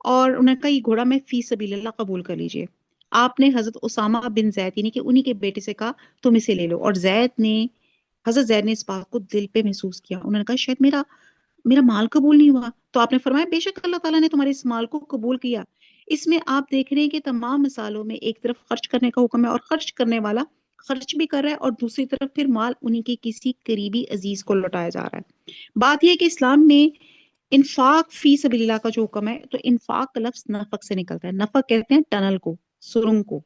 اور انہوں نے کہا یہ گھوڑا میں فی سبیل اللہ قبول کر لیجئے. آپ نے حضرت اسامہ بن زید یعنی کہ انہی کے بیٹے سے کہا تم اسے لے لو. اور حضرت زید نے اس بات کو دل پہ محسوس کیا. انہوں نے کہا شاید میرا میرا مال قبول نہیں ہوا. تو آپ نے فرمایا بے شک اللہ تعالیٰ نے تمہارے اس مال کو قبول کیا. اس میں آپ دیکھ رہے ہیں کہ تمام مثالوں میں ایک طرف خرچ کرنے کا حکم ہے اور خرچ کرنے والا خرچ بھی کر رہا ہے اور دوسری طرف پھر مال انہی کے کسی قریبی عزیز کو لوٹایا جا رہا ہے. بات یہ ہے کہ اسلام میں انفاق فی سبیل اللہ کا جو حکم ہے تو انفاق کا لفظ نفق سے نکلتا ہے. نفق کہتے ہیں ٹنل کو، سرنگ کو.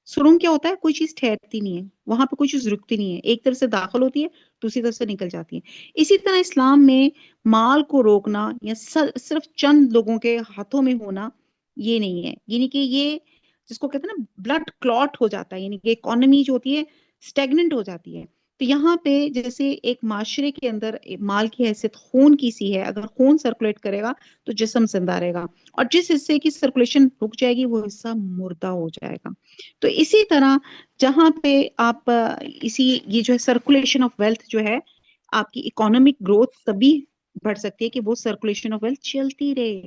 سرنگ کیا ہوتا ہے؟ کوئی چیز ٹھہرتی نہیں ہے، وہاں پہ کوئی چیز رکتی نہیں ہے، ایک طرف سے داخل ہوتی ہے دوسری طرف سے نکل جاتی ہے. اسی طرح اسلام میں مال کو روکنا یا صرف چند لوگوں کے ہاتھوں میں ہونا یہ نہیں ہے. یعنی کہ یہ جس کو کہتے ہیں نا بلڈ کلوٹ ہو جاتا ہے، یعنی کہ اکانومی جو ہوتی ہے سٹیگننٹ ہو جاتی ہے. تو یہاں پہ جیسے ایک معاشرے کے اندر مال کی حیثیت خون کی سی ہے، اگر خون سرکولیٹ کرے گا تو جسم زندہ رہے گا، اور جس حصے کی سرکولیشن رک جائے گی وہ حصہ مردہ ہو جائے گا. تو اسی طرح جہاں پہ آپ اسی یہ جو ہے سرکولیشن آف ویلتھ جو ہے آپ کی اکانومک گروتھ تبھی بڑھ سکتی ہے کہ وہ سرکولیشن آف ویلتھ چلتی رہے.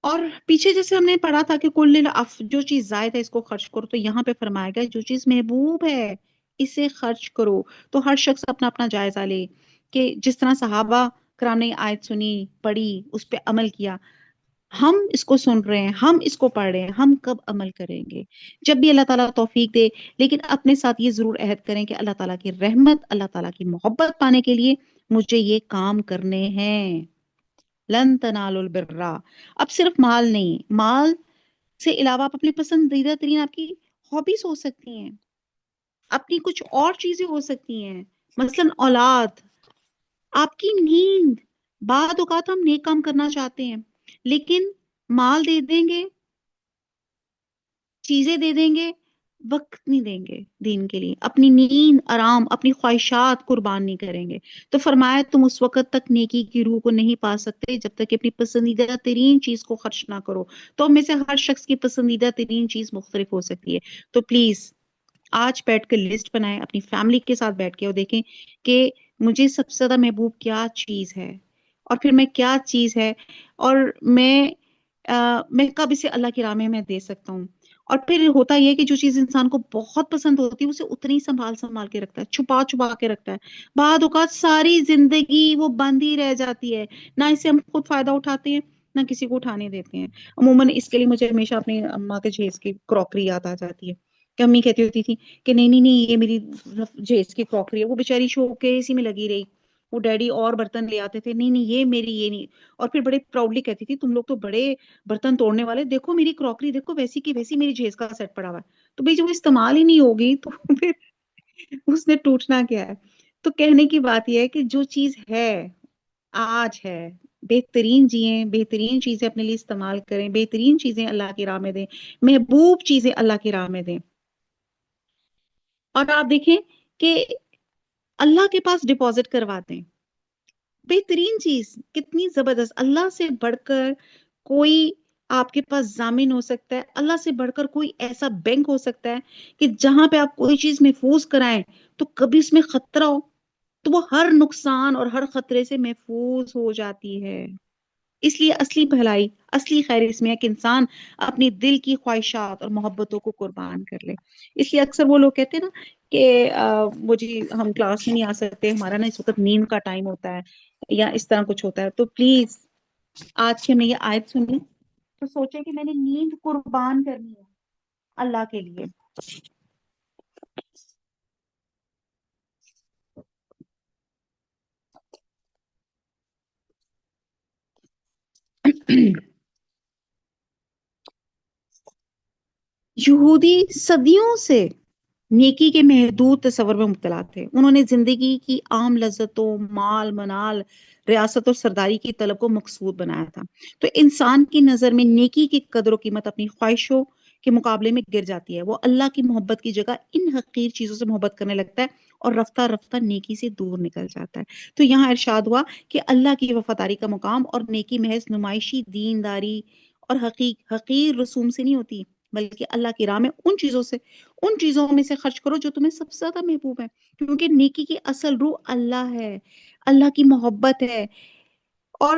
اور پیچھے جیسے ہم نے پڑھا تھا کہ جو چیز زائد ہے اس کو خرچ کرو، تو یہاں پہ فرمایا گیا جو چیز محبوب ہے اسے خرچ کرو. تو ہر شخص اپنا اپنا جائزہ لے کہ جس طرح صحابہ کرام نے آیت سنی، پڑھی، اس پہ عمل کیا، ہم اس کو سن رہے ہیں، ہم اس کو پڑھ رہے ہیں، ہم کب عمل کریں گے؟ جب بھی اللہ تعالیٰ توفیق دے. لیکن اپنے ساتھ یہ ضرور عہد کریں کہ اللہ تعالیٰ کی رحمت، اللہ تعالیٰ کی محبت پانے کے لیے مجھے یہ کام کرنے ہیں. لن تنالوا البر. اب صرف مال نہیں، مال سے علاوہ آپ اپنی پسندیدہ ترین آپ کی ہابیز ہو سکتی ہیں، اپنی کچھ اور چیزیں ہو سکتی ہیں، مثلا اولاد، آپ کی نیند. بعد اوقات ہم نیک کام کرنا چاہتے ہیں لیکن مال دے دیں گے، چیزیں دے دیں گے، وقت نہیں دیں گے دین کے لیے، اپنی نیند، آرام، اپنی خواہشات قربان نہیں کریں گے. تو فرمایا تم اس وقت تک نیکی کی روح کو نہیں پا سکتے جب تک کہ اپنی پسندیدہ ترین چیز کو خرچ نہ کرو. تو ہم میں سے ہر شخص کی پسندیدہ ترین چیز مختلف ہو سکتی ہے. تو پلیز آج بیٹھ کر لسٹ بنائیں اپنی فیملی کے ساتھ بیٹھ کے اور دیکھیں کہ مجھے سب سے زیادہ محبوب کیا چیز ہے، اور پھر میں کیا چیز ہے، اور میں کب اسے اللہ کی راہ میں دے سکتا ہوں. اور پھر ہوتا یہ کہ جو چیز انسان کو بہت پسند ہوتی ہے اسے اتنی ہی سنبھال سنبھال کے رکھتا ہے، چھپا چھپا کے رکھتا ہے. بعد اوقات ساری زندگی وہ بند ہی رہ جاتی ہے، نہ اسے ہم خود فائدہ اٹھاتے ہیں نہ کسی کو اٹھانے دیتے ہیں. عموماً اس کے لیے مجھے ہمیشہ اپنی اماں کے جہیز کی کراکری یاد آ جاتی ہے کہ امی کہتی ہوتی تھی کہ نہیں نہیں نہیں یہ میری جہیز کی کراکری ہے. وہ بیچاری شو کے اسی میں لگی رہی، وہ ڈیڈی اور برتن لے آتے تھے، نہیں نہیں یہ میری، یہ نہیں. اور پھر بڑے پراؤڈلی کہتی تھی تم لوگ تو بڑے برتن توڑنے والے، دیکھو میری کراکری دیکھو ویسی کی ویسی میری جہیز کا سیٹ پڑا ہوا ہے. تو بھئی جب استعمال ہی نہیں ہوگی تو پھر اس نے ٹوٹنا کیا ہے؟ تو کہنے کی بات یہ ہے کہ جو چیز ہے آج ہے، بہترین جئیں، بہترین چیزیں اپنے لیے استعمال کریں، بہترین چیزیں اللہ کی راہ میں دیں، محبوب چیزیں اللہ کی راہ میں دیں. اور آپ دیکھیں کہ اللہ کے پاس ڈپازٹ کروا دیں. بہترین چیز کتنی زبردست، اللہ سے بڑھ کر کوئی آپ کے پاس ضامن ہو سکتا ہے، اللہ سے بڑھ کر کوئی ایسا بینک ہو سکتا ہے کہ جہاں پہ آپ کوئی چیز محفوظ کرائیں تو کبھی اس میں خطرہ ہو تو وہ ہر نقصان اور ہر خطرے سے محفوظ ہو جاتی ہے. اس لیے اصلی بھلائی، اصلی خیر اس میں ہے کہ انسان اپنی دل کی خواہشات اور محبتوں کو قربان کر لے. اس لیے اکثر وہ لوگ کہتے ہیں نا کہ وہ جی ہم کلاس میں نہیں آ سکتے، ہمارا نا اس وقت نیند کا ٹائم ہوتا ہے یا اس طرح کچھ ہوتا ہے. تو پلیز آج کی ہم نے یہ آیت سنی تو سوچے کہ میں نے نیند قربان کرنی ہے اللہ کے لیے. یہودی صدیوں سے نیکی کے محدود تصور میں مبتلا تھے. انہوں نے زندگی کی عام لذتوں، مال منال، ریاست اور سرداری کی طلب کو مقصود بنایا تھا. تو انسان کی نظر میں نیکی کی قدر و قیمت اپنی خواہشوں کے مقابلے میں گر جاتی ہے. وہ اللہ کی محبت کی جگہ ان حقیر چیزوں سے محبت کرنے لگتا ہے اور رفتہ رفتہ نیکی سے دور نکل جاتا ہے. تو یہاں ارشاد ہوا کہ اللہ کی وفاداری کا مقام اور نیکی محض نمائشی دینداری اور حقیر رسوم سے نہیں ہوتی، بلکہ اللہ کی راہ میں ان چیزوں میں سے خرچ کرو جو تمہیں سب سے زیادہ محبوب ہے. کیونکہ نیکی کی اصل روح اللہ ہے، اللہ کی محبت ہے. اور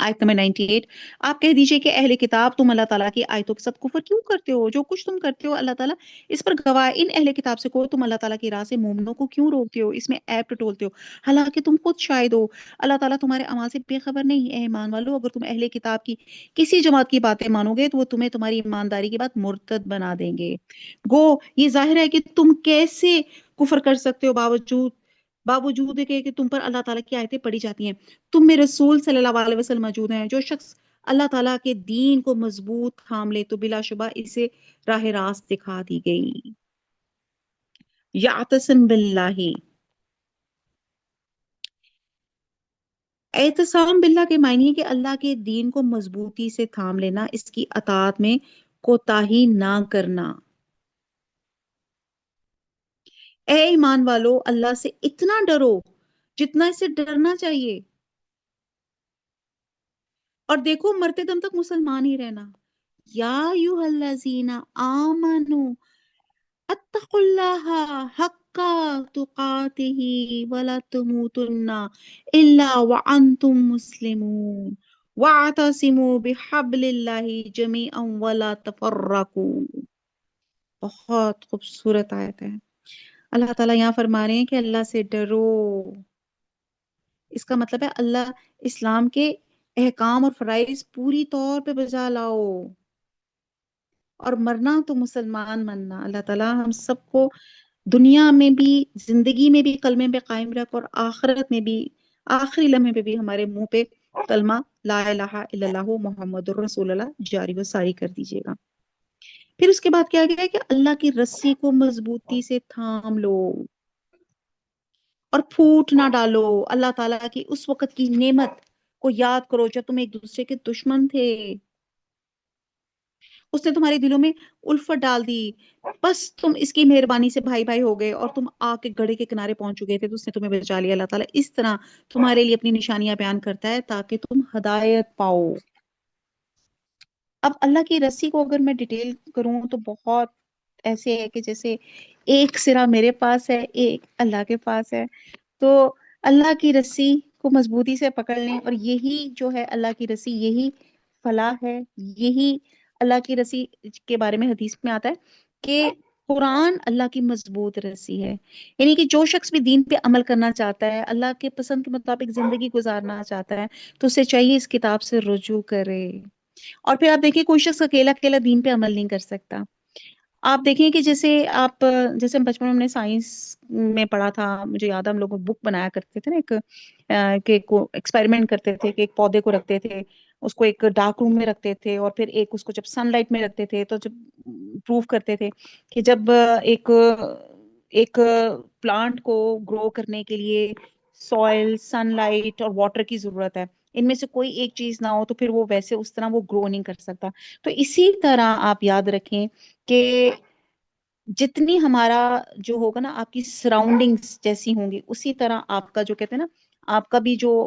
آیت نمبر 98، آپ کہہ دیجئے کہ اہل کتاب تم اللہ تعالیٰ کی آیتوں کے ساتھ کفر کیوں کرتے ہو؟ جو کچھ تم کرتے ہو اللہ تعالیٰ اس پر گواہ ہے۔ ان اہل کتاب سے کہو تم اللہ تعالیٰ کی راہ سے مومنوں کو کیوں روکتے ہو، اس میں عیب ٹٹولتے ہو، حالانکہ تم خود شاہد ہو اللہ تعالیٰ تمہارے اعمال سے بے خبر نہیں۔ اے ایمان والو، اگر تم اہل کتاب کی کسی جماعت کی باتیں مانو گے تو وہ تمہیں تمہاری ایمانداری کے بعد مرتد بنا دیں گے۔ گو یہ ظاہر ہے کہ تم کیسے کفر کر سکتے ہو باوجود کہ تم پر اللہ تعالیٰ کی آیتیں پڑھی جاتی ہیں، تم میں رسول صلی اللہ علیہ وسلم موجود ہیں۔ جو شخص اللہ تعالیٰ کے دین کو مضبوط تھام لے تو بلا شبہ اسے راہ راست دکھا دی گئی۔ یعتصم باللہ، اعتصام باللہ کے معنی ہے کہ اللہ کے دین کو مضبوطی سے تھام لینا، اس کی اطاعت میں کوتاہی نہ کرنا۔ اے ایمان والو، اللہ سے اتنا ڈرو جتنا اسے ڈرنا چاہیے، اور دیکھو مرتے دم تک مسلمان ہی رہنا۔ یا ایھا الذین آمنوا اتقوا اللہ حق تقاتہ ولا تموتن الا وانتم مسلمون واعتصموا بحبل اللہ جميعا ولا تفرقوا۔ بہت خوبصورت آیت ہے۔ اللہ تعالیٰ یہاں فرما رہے ہیں کہ اللہ سے ڈرو، اس کا مطلب ہے اللہ اسلام کے احکام اور فرائض پوری طور پہ بجا لاؤ، اور مرنا تو مسلمان مرنا۔ اللہ تعالیٰ ہم سب کو دنیا میں بھی، زندگی میں بھی کلمے پہ قائم رکھ، اور آخرت میں بھی آخری لمحے پہ بھی ہمارے منہ پہ کلمہ لا الہ الا اللہ محمد الرسول اللہ جاری و ساری کر دیجیے گا۔ پھر اس کے بعد کیا گیا ہے کہ اللہ کی رسی کو مضبوطی سے تھام لو اور پھوٹ نہ ڈالو۔ اللہ تعالیٰ کی اس وقت کی نعمت کو یاد کرو جب تم ایک دوسرے کے دشمن تھے، اس نے تمہارے دلوں میں الفت ڈال دی، بس تم اس کی مہربانی سے بھائی بھائی ہو گئے اور تم آ کے گڑھے کے کنارے پہنچ چکے تھے تو اس نے تمہیں بچا لیا۔ اللہ تعالیٰ اس طرح تمہارے لیے اپنی نشانیاں بیان کرتا ہے تاکہ تم ہدایت پاؤ۔ اب اللہ کی رسی کو اگر میں ڈیٹیل کروں تو بہت ایسے ہے کہ جیسے ایک سرا میرے پاس ہے، ایک اللہ کے پاس ہے، تو اللہ کی رسی کو مضبوطی سے پکڑ لیں، اور یہی جو ہے اللہ کی رسی، یہی فلاح ہے، یہی اللہ کی رسی کے بارے میں حدیث میں آتا ہے کہ قرآن اللہ کی مضبوط رسی ہے۔ یعنی کہ جو شخص بھی دین پہ عمل کرنا چاہتا ہے، اللہ کے پسند کے مطابق زندگی گزارنا چاہتا ہے، تو اسے چاہیے اس کتاب سے رجوع کرے۔ اور پھر آپ دیکھیں کوئی شخص اکیلا اکیلا دین پہ عمل نہیں کر سکتا۔ آپ دیکھیں کہ جیسے ہم بچپن میں ہم نے سائنس میں پڑھا تھا، مجھے یاد ہے ہم لوگ بک بنایا کرتے تھے نا، کہ ایکسپیریمنٹ کرتے تھے کہ ایک پودے کو رکھتے تھے، اس کو ایک ڈارک روم میں رکھتے تھے، اور پھر ایک اس کو جب سن لائٹ میں رکھتے تھے تو جب پروف کرتے تھے کہ جب ایک پلانٹ کو گرو کرنے کے لیے سوئل، سن لائٹ اور واٹر کی ضرورت ہے، ان میں سے کوئی ایک چیز نہ ہو تو پھر وہ ویسے اس طرح وہ گرو نہیں کر سکتا۔ تو اسی طرح آپ یاد رکھیں کہ جتنی ہمارا جو ہوگا نا، آپ کی سراؤنڈنگز جیسی ہوں گی، اسی طرح آپ کا جو کہتے ہیں نا، آپ کا بھی جو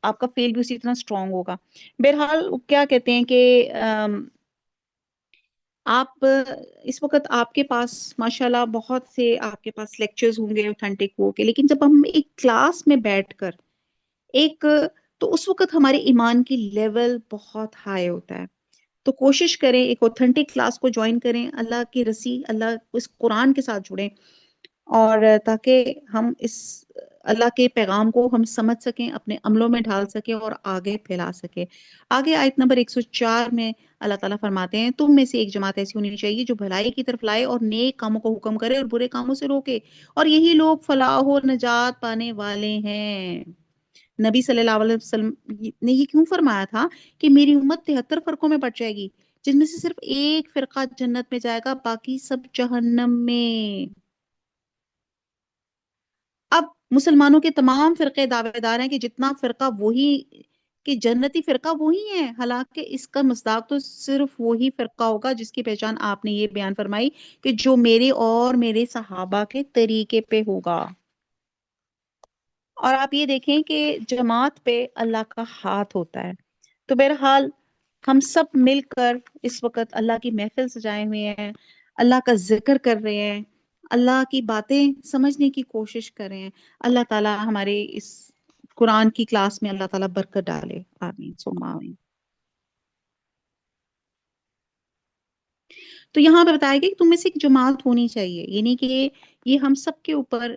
آپ کا فیل بھی اسی طرح اسٹرانگ ہوگا۔ بہرحال کیا کہتے ہیں کہ آپ اس وقت آپ کے پاس ماشاءاللہ بہت سے آپ کے پاس لیکچرز ہوں گے اوتھینٹک ہو کے، لیکن جب ہم ایک کلاس میں بیٹھ کر ایک تو اس وقت ہمارے ایمان کی لیول بہت ہائی ہوتا ہے۔ تو کوشش کریں ایک اوتھینٹک کلاس کو جوائن کریں، اللہ کی رسی، اللہ اس قرآن کے ساتھ جڑیں، اور تاکہ ہم اس اللہ کے پیغام کو ہم سمجھ سکیں، اپنے عملوں میں ڈھال سکیں اور آگے پھیلا سکیں۔ آگے آیت نمبر 104 میں اللہ تعالیٰ فرماتے ہیں تم میں سے ایک جماعت ایسی ہونی چاہیے جو بھلائی کی طرف لائے اور نیک کاموں کو حکم کرے اور برے کاموں سے روکے، اور یہی لوگ فلاح و نجات پانے والے ہیں۔ نبی صلی اللہ علیہ وسلم نے یہ کیوں فرمایا تھا کہ میری امت 73 فرقوں میں بٹ جائے گی، جن میں سے صرف ایک فرقہ جنت میں جائے گا، باقی سب جہنم میں۔ اب مسلمانوں کے تمام فرقے دعوے دار ہیں کہ جتنا فرقہ وہی، کہ جنتی فرقہ وہی ہے، حالانکہ اس کا مصداق تو صرف وہی فرقہ ہوگا جس کی پہچان آپ نے یہ بیان فرمائی کہ جو میرے اور میرے صحابہ کے طریقے پہ ہوگا۔ اور آپ یہ دیکھیں کہ جماعت پہ اللہ کا ہاتھ ہوتا ہے۔ تو بہرحال ہم سب مل کر اس وقت اللہ کی محفل سجائے ہوئے ہیں، اللہ کا ذکر کر رہے ہیں، اللہ کی باتیں سمجھنے کی کوشش کر رہے ہیں۔ اللہ تعالی ہمارے اس قرآن کی کلاس میں اللہ تعالیٰ برکت ڈالے. آمین ثم آمین. تو یہاں پہ بتایا گیا کہ تم میں سے ایک جماعت ہونی چاہیے، یعنی کہ یہ ہم سب کے اوپر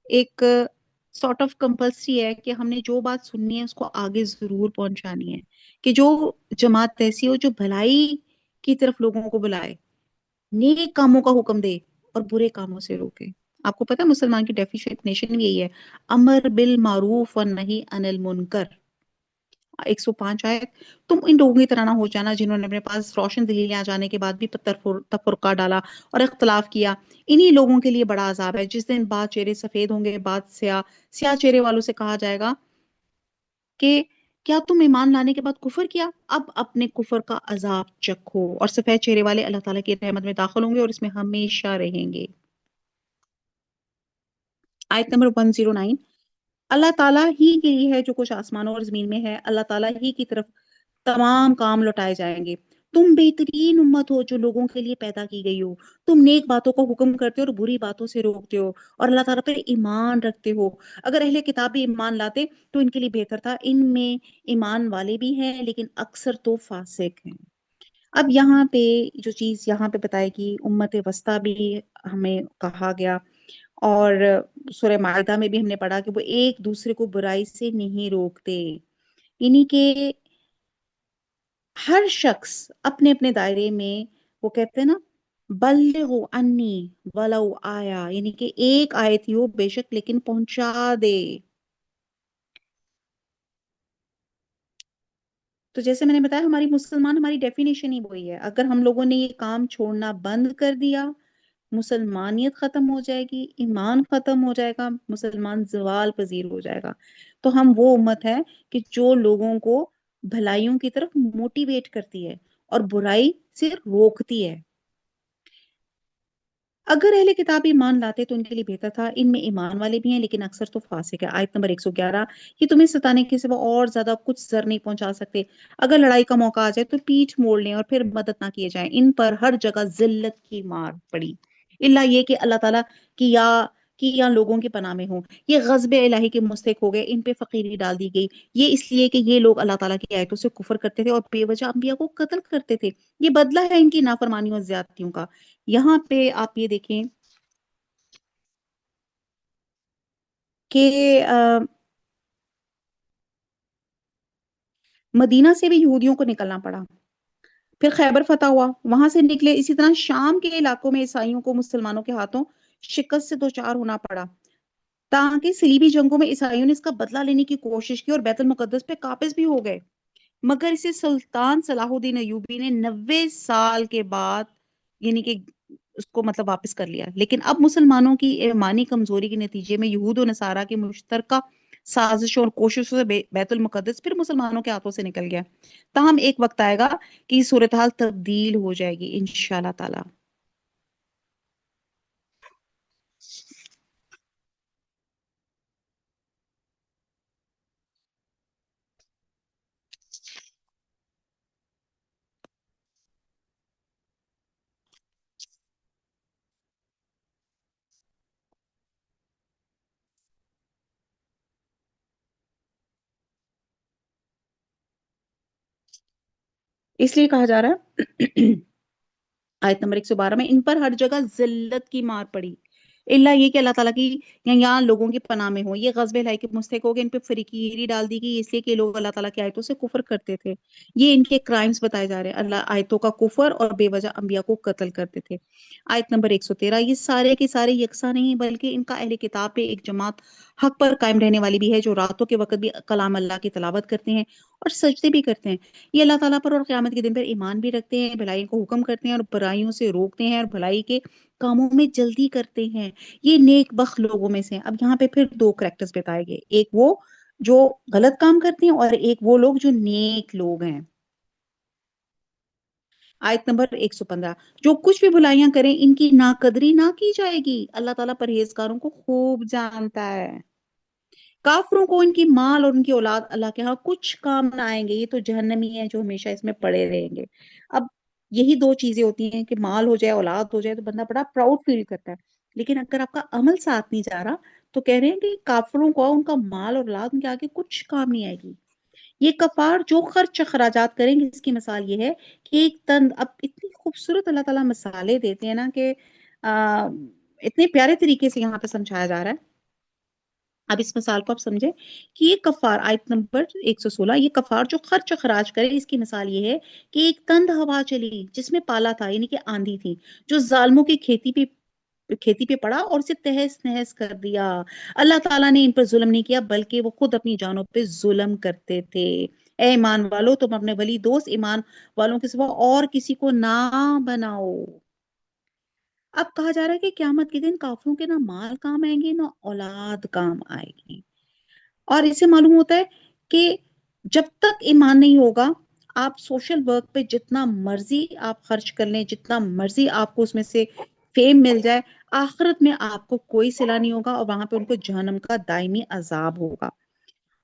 ایک سارٹ آف کمپلسری ہے کہ ہم نے جو بات سننی ہے اس کو آگے ضرور پہنچانی ہے، کہ جو جماعت ایسی ہو جو بھلائی کی طرف لوگوں کو بلائے، نیک کاموں کا حکم دے اور برے کاموں سے روکے. آپ کو پتا ہے مسلمان کی ڈیفینیشن بھی یہی ہے، امر بالمعروف و نہی عن المنکر. 105 آیت. تم ان لوگوں کی طرح نہ ہو جانا جنہوں نے اپنے پاس روشن دلیلیں آ جانے کے بعد بھی تفرقہ ڈالا اور اختلاف کیا. انہی لوگوں کے لیے بڑا عذاب ہے جس دن بعض چہرے سفید ہوں گے، بعض سیاہ چہرے والوں سے کہا جائے گا کہ کیا تم ایمان لانے کے بعد کفر کیا؟ اب اپنے کفر کا عذاب چکھو. اور سفید چہرے والے اللہ تعالیٰ کی رحمت میں داخل ہوں گے اور اس میں ہمیشہ رہیں گے. آیت نمبر 109. اللہ تعالیٰ ہی کے لیے ہے جو کچھ آسمانوں اور زمین میں ہے، اللہ تعالیٰ ہی کی طرف تمام کام لوٹائے جائیں گے. تم بہترین امت ہو جو لوگوں کے لیے پیدا کی گئی ہو. تم نیک باتوں کو حکم کرتے ہو اور بری باتوں سے روکتے ہو اور اللہ تعالیٰ پر ایمان رکھتے ہو. اگر اہل کتاب بھی ایمان لاتے تو ان کے لیے بہتر تھا. ان میں ایمان والے بھی ہیں لیکن اکثر تو فاسق ہیں. اب یہاں پہ جو چیز یہاں پہ بتائے گی، امت وسطیٰ بھی ہمیں کہا گیا، اور سورہ مائدہ میں بھی ہم نے پڑھا کہ وہ ایک دوسرے کو برائی سے نہیں روکتے، یعنی کہ ہر شخص اپنے اپنے دائرے میں، وہ کہتے ہیں نا بلغوا انی ولو آیا، یعنی کہ ایک آیت ہی ہو بے شک لیکن پہنچا دے. تو جیسے میں نے بتایا ہماری ڈیفینیشن ہی وہی ہے. اگر ہم لوگوں نے یہ کام چھوڑنا بند کر دیا، مسلمانیت ختم ہو جائے گی، ایمان ختم ہو جائے گا، مسلمان زوال پذیر ہو جائے گا. تو ہم وہ امت ہے کہ جو لوگوں کو بھلائیوں کی طرف موٹیویٹ کرتی ہے اور برائی سے روکتی ہے. اگر اہل کتاب ایمان لاتے تو ان کے لیے بہتر تھا. ان میں ایمان والے بھی ہیں لیکن اکثر تو فاسق ہے. آیت نمبر 111. یہ تمہیں ستانے کے سوا اور زیادہ کچھ زر نہیں پہنچا سکتے. اگر لڑائی کا موقع آ جائے تو پیٹھ موڑ لیں اور پھر مدد نہ کیے جائیں. ان پر ہر جگہ ذلت کی مار پڑی، اللہ یہ کہ اللہ تعالیٰ یا لوگوں کی پناہ میں ہوں. یہ غضب الہی کے مستحق ہو گئے، ان پہ فقیری ڈال دی گئی. یہ اس لیے کہ یہ لوگ اللہ تعالیٰ کی آیتوں سے کفر کرتے تھے اور بے وجہ انبیاء کو قتل کرتے تھے. یہ بدلہ ہے ان کی نافرمانیوں اور زیادتیوں کا. یہاں پہ آپ یہ دیکھیں کہ مدینہ سے بھی یہودیوں کو نکلنا پڑا، پھر خیبر فتح ہوا، وہاں سے نکلے. اسی طرح شام کے علاقوں میں عیسائیوں کو مسلمانوں کے ہاتھوں شکست سے دوچار ہونا پڑا، تاکہ صلیبی جنگوں میں عیسائیوں نے اس کا بدلہ لینے کی کوشش کی اور بیت المقدس پہ قابض بھی ہو گئے. مگر اسے سلطان صلاح الدین ایوبی نے 90 سال کے بعد، یعنی کہ اس کو مطلب واپس کر لیا. لیکن اب مسلمانوں کی ایمانی کمزوری کے نتیجے میں یہود و نصارہ کی مشترکہ سازشوں اور کوششوں سے بیت المقدس پھر مسلمانوں کے ہاتھوں سے نکل گیا. تاہم ایک وقت آئے گا کہ یہ صورتحال تبدیل ہو جائے گی انشاءاللہ تعالی. اس لیے کہا جا رہا ہے آیت نمبر 112 میں، ان پر ہر جگہ ذلت کی مار پڑی، اللہ یہ کہ اللہ تعالیٰ کی یہاں لوگوں کی پناہ میں ہو. یہ غضب الہی کے مستحق ہو گئے، ان پہ فریقی ڈال دی گئی، اس لیے کہ لوگ اللہ تعالیٰ کی آیتوں سے کفر کرتے تھے. یہ ان کے کرائمز بتائے جا رہے ہیں، اللہ آیتوں کا کفر اور بے وجہ انبیاء کو قتل کرتے تھے. آیت نمبر 113. یہ سارے کے سارے یکساں نہیں بلکہ ان کا اہل کتاب پہ ایک جماعت حق پر قائم رہنے والی بھی ہے، جو راتوں کے وقت بھی کلام اللہ کی تلاوت کرتے ہیں اور سجدے بھی کرتے ہیں. یہ اللہ تعالیٰ پر اور قیامت کے دن پر ایمان بھی رکھتے ہیں، بھلائی کو حکم کرتے ہیں اور برائیوں سے روکتے ہیں اور بھلائی کے کاموں میں جلدی کرتے ہیں. یہ نیک بخت لوگوں میں سے ہیں. اب یہاں پہ پھر دو کریکٹرز بتائے گئے، ایک وہ جو غلط کام کرتے ہیں اور ایک وہ لوگ جو نیک لوگ ہیں. آیت نمبر 115. جو کچھ بھی بھلائیاں کریں ان کی ناقدری نہ کی جائے گی، اللہ تعالیٰ پرہیزگاروں کو خوب جانتا ہے. کافروں کو ان کی مال اور ان کی اولاد اللہ کے ہاں کچھ کام نہ آئیں گے، یہ تو جہنمی ہے جو ہمیشہ اس میں پڑے رہیں گے. اب یہی دو چیزیں ہوتی ہیں کہ مال ہو جائے، اولاد ہو جائے تو بندہ بڑا پراؤڈ فیل کرتا ہے، لیکن اگر آپ کا عمل ساتھ نہیں جا رہا تو کہہ رہے ہیں کہ کافروں کو ان کا مال اور اولاد ان کے آگے کچھ کام نہیں آئے گی. یہ کفار جو خرچ اخراجات کریں گے، اس کی مثال یہ ہے کہ ایک تن، اب اتنی خوبصورت اللہ تعالیٰ مثالیں دیتے ہیں نا کہ آ، اتنے پیارے طریقے سے یہاں پہ سمجھایا جا رہا ہے. اب اس مثال کو آپ سمجھیں کہ یہ کفار، آیت نمبر 116، یہ کفار جو خرچ اخراج کرے، اس کی مثال یہ ہے کہ ایک تند ہوا چلی جس میں پالا تھا، یعنی کہ آندھی تھی، جو ظالموں کی کھیتی پہ پڑا اور اسے تہس نہس کر دیا. اللہ تعالیٰ نے ان پر ظلم نہیں کیا، بلکہ وہ خود اپنی جانوں پہ ظلم کرتے تھے. اے ایمان والو، تم اپنے ولی دوست ایمان والوں کے سوا اور کسی کو نہ بناؤ. اب کہا جا رہا ہے کہ قیامت کے دن کافروں کے نہ مال کام آئیں گے نہ اولاد کام آئے گی. اور اس سے معلوم ہوتا ہے کہ جب تک ایمان نہیں ہوگا، آپ سوشل ورک پہ جتنا مرضی آپ خرچ کر لیں، جتنا مرضی آپ کو اس میں سے فیم مل جائے، آخرت میں آپ کو کوئی صلہ نہیں ہوگا، اور وہاں پہ ان کو جہنم کا دائمی عذاب ہوگا.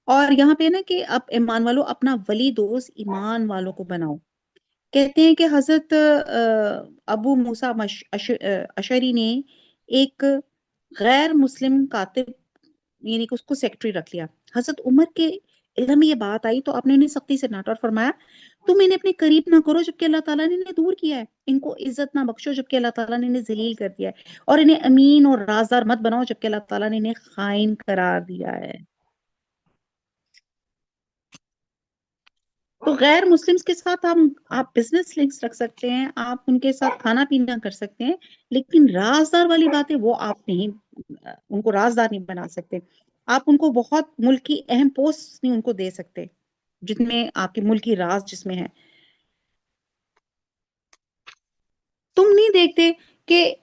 اور یہاں پہ نا کہ اب ایمان والوں اپنا ولی دوست ایمان والوں کو بناؤ. کہتے ہیں کہ حضرت ابو موسیٰ اشعری نے ایک غیر مسلم کاتب، یعنی کہ اس کو سیکٹری رکھ لیا. حضرت عمر کے علم میں یہ بات آئی تو آپ نے انہیں سختی سے ڈانٹا اور فرمایا، تم انہیں اپنے قریب نہ کرو جبکہ اللہ تعالیٰ نے انہیں دور کیا ہے، ان کو عزت نہ بخشو جبکہ اللہ تعالیٰ نے انہیں ذلیل کر دیا ہے، اور انہیں امین اور رازدار مت بناؤ جبکہ اللہ تعالیٰ نے انہیں خائن قرار دیا ہے. تو غیر مسلمز کے ساتھ آپ بزنس لنکس رکھ سکتے ہیں، آپ ان کے ساتھ کھانا پینا کر سکتے ہیں، لیکن رازدار والی باتیں وہ آپ نہیں، ان کو رازدار نہیں بنا سکتے. آپ ان کو بہت ملکی اہم پوسٹ نہیں ان کو دے سکتے جن میں آپ کے ملکی راز جس میں ہے. تم نہیں دیکھتے کہ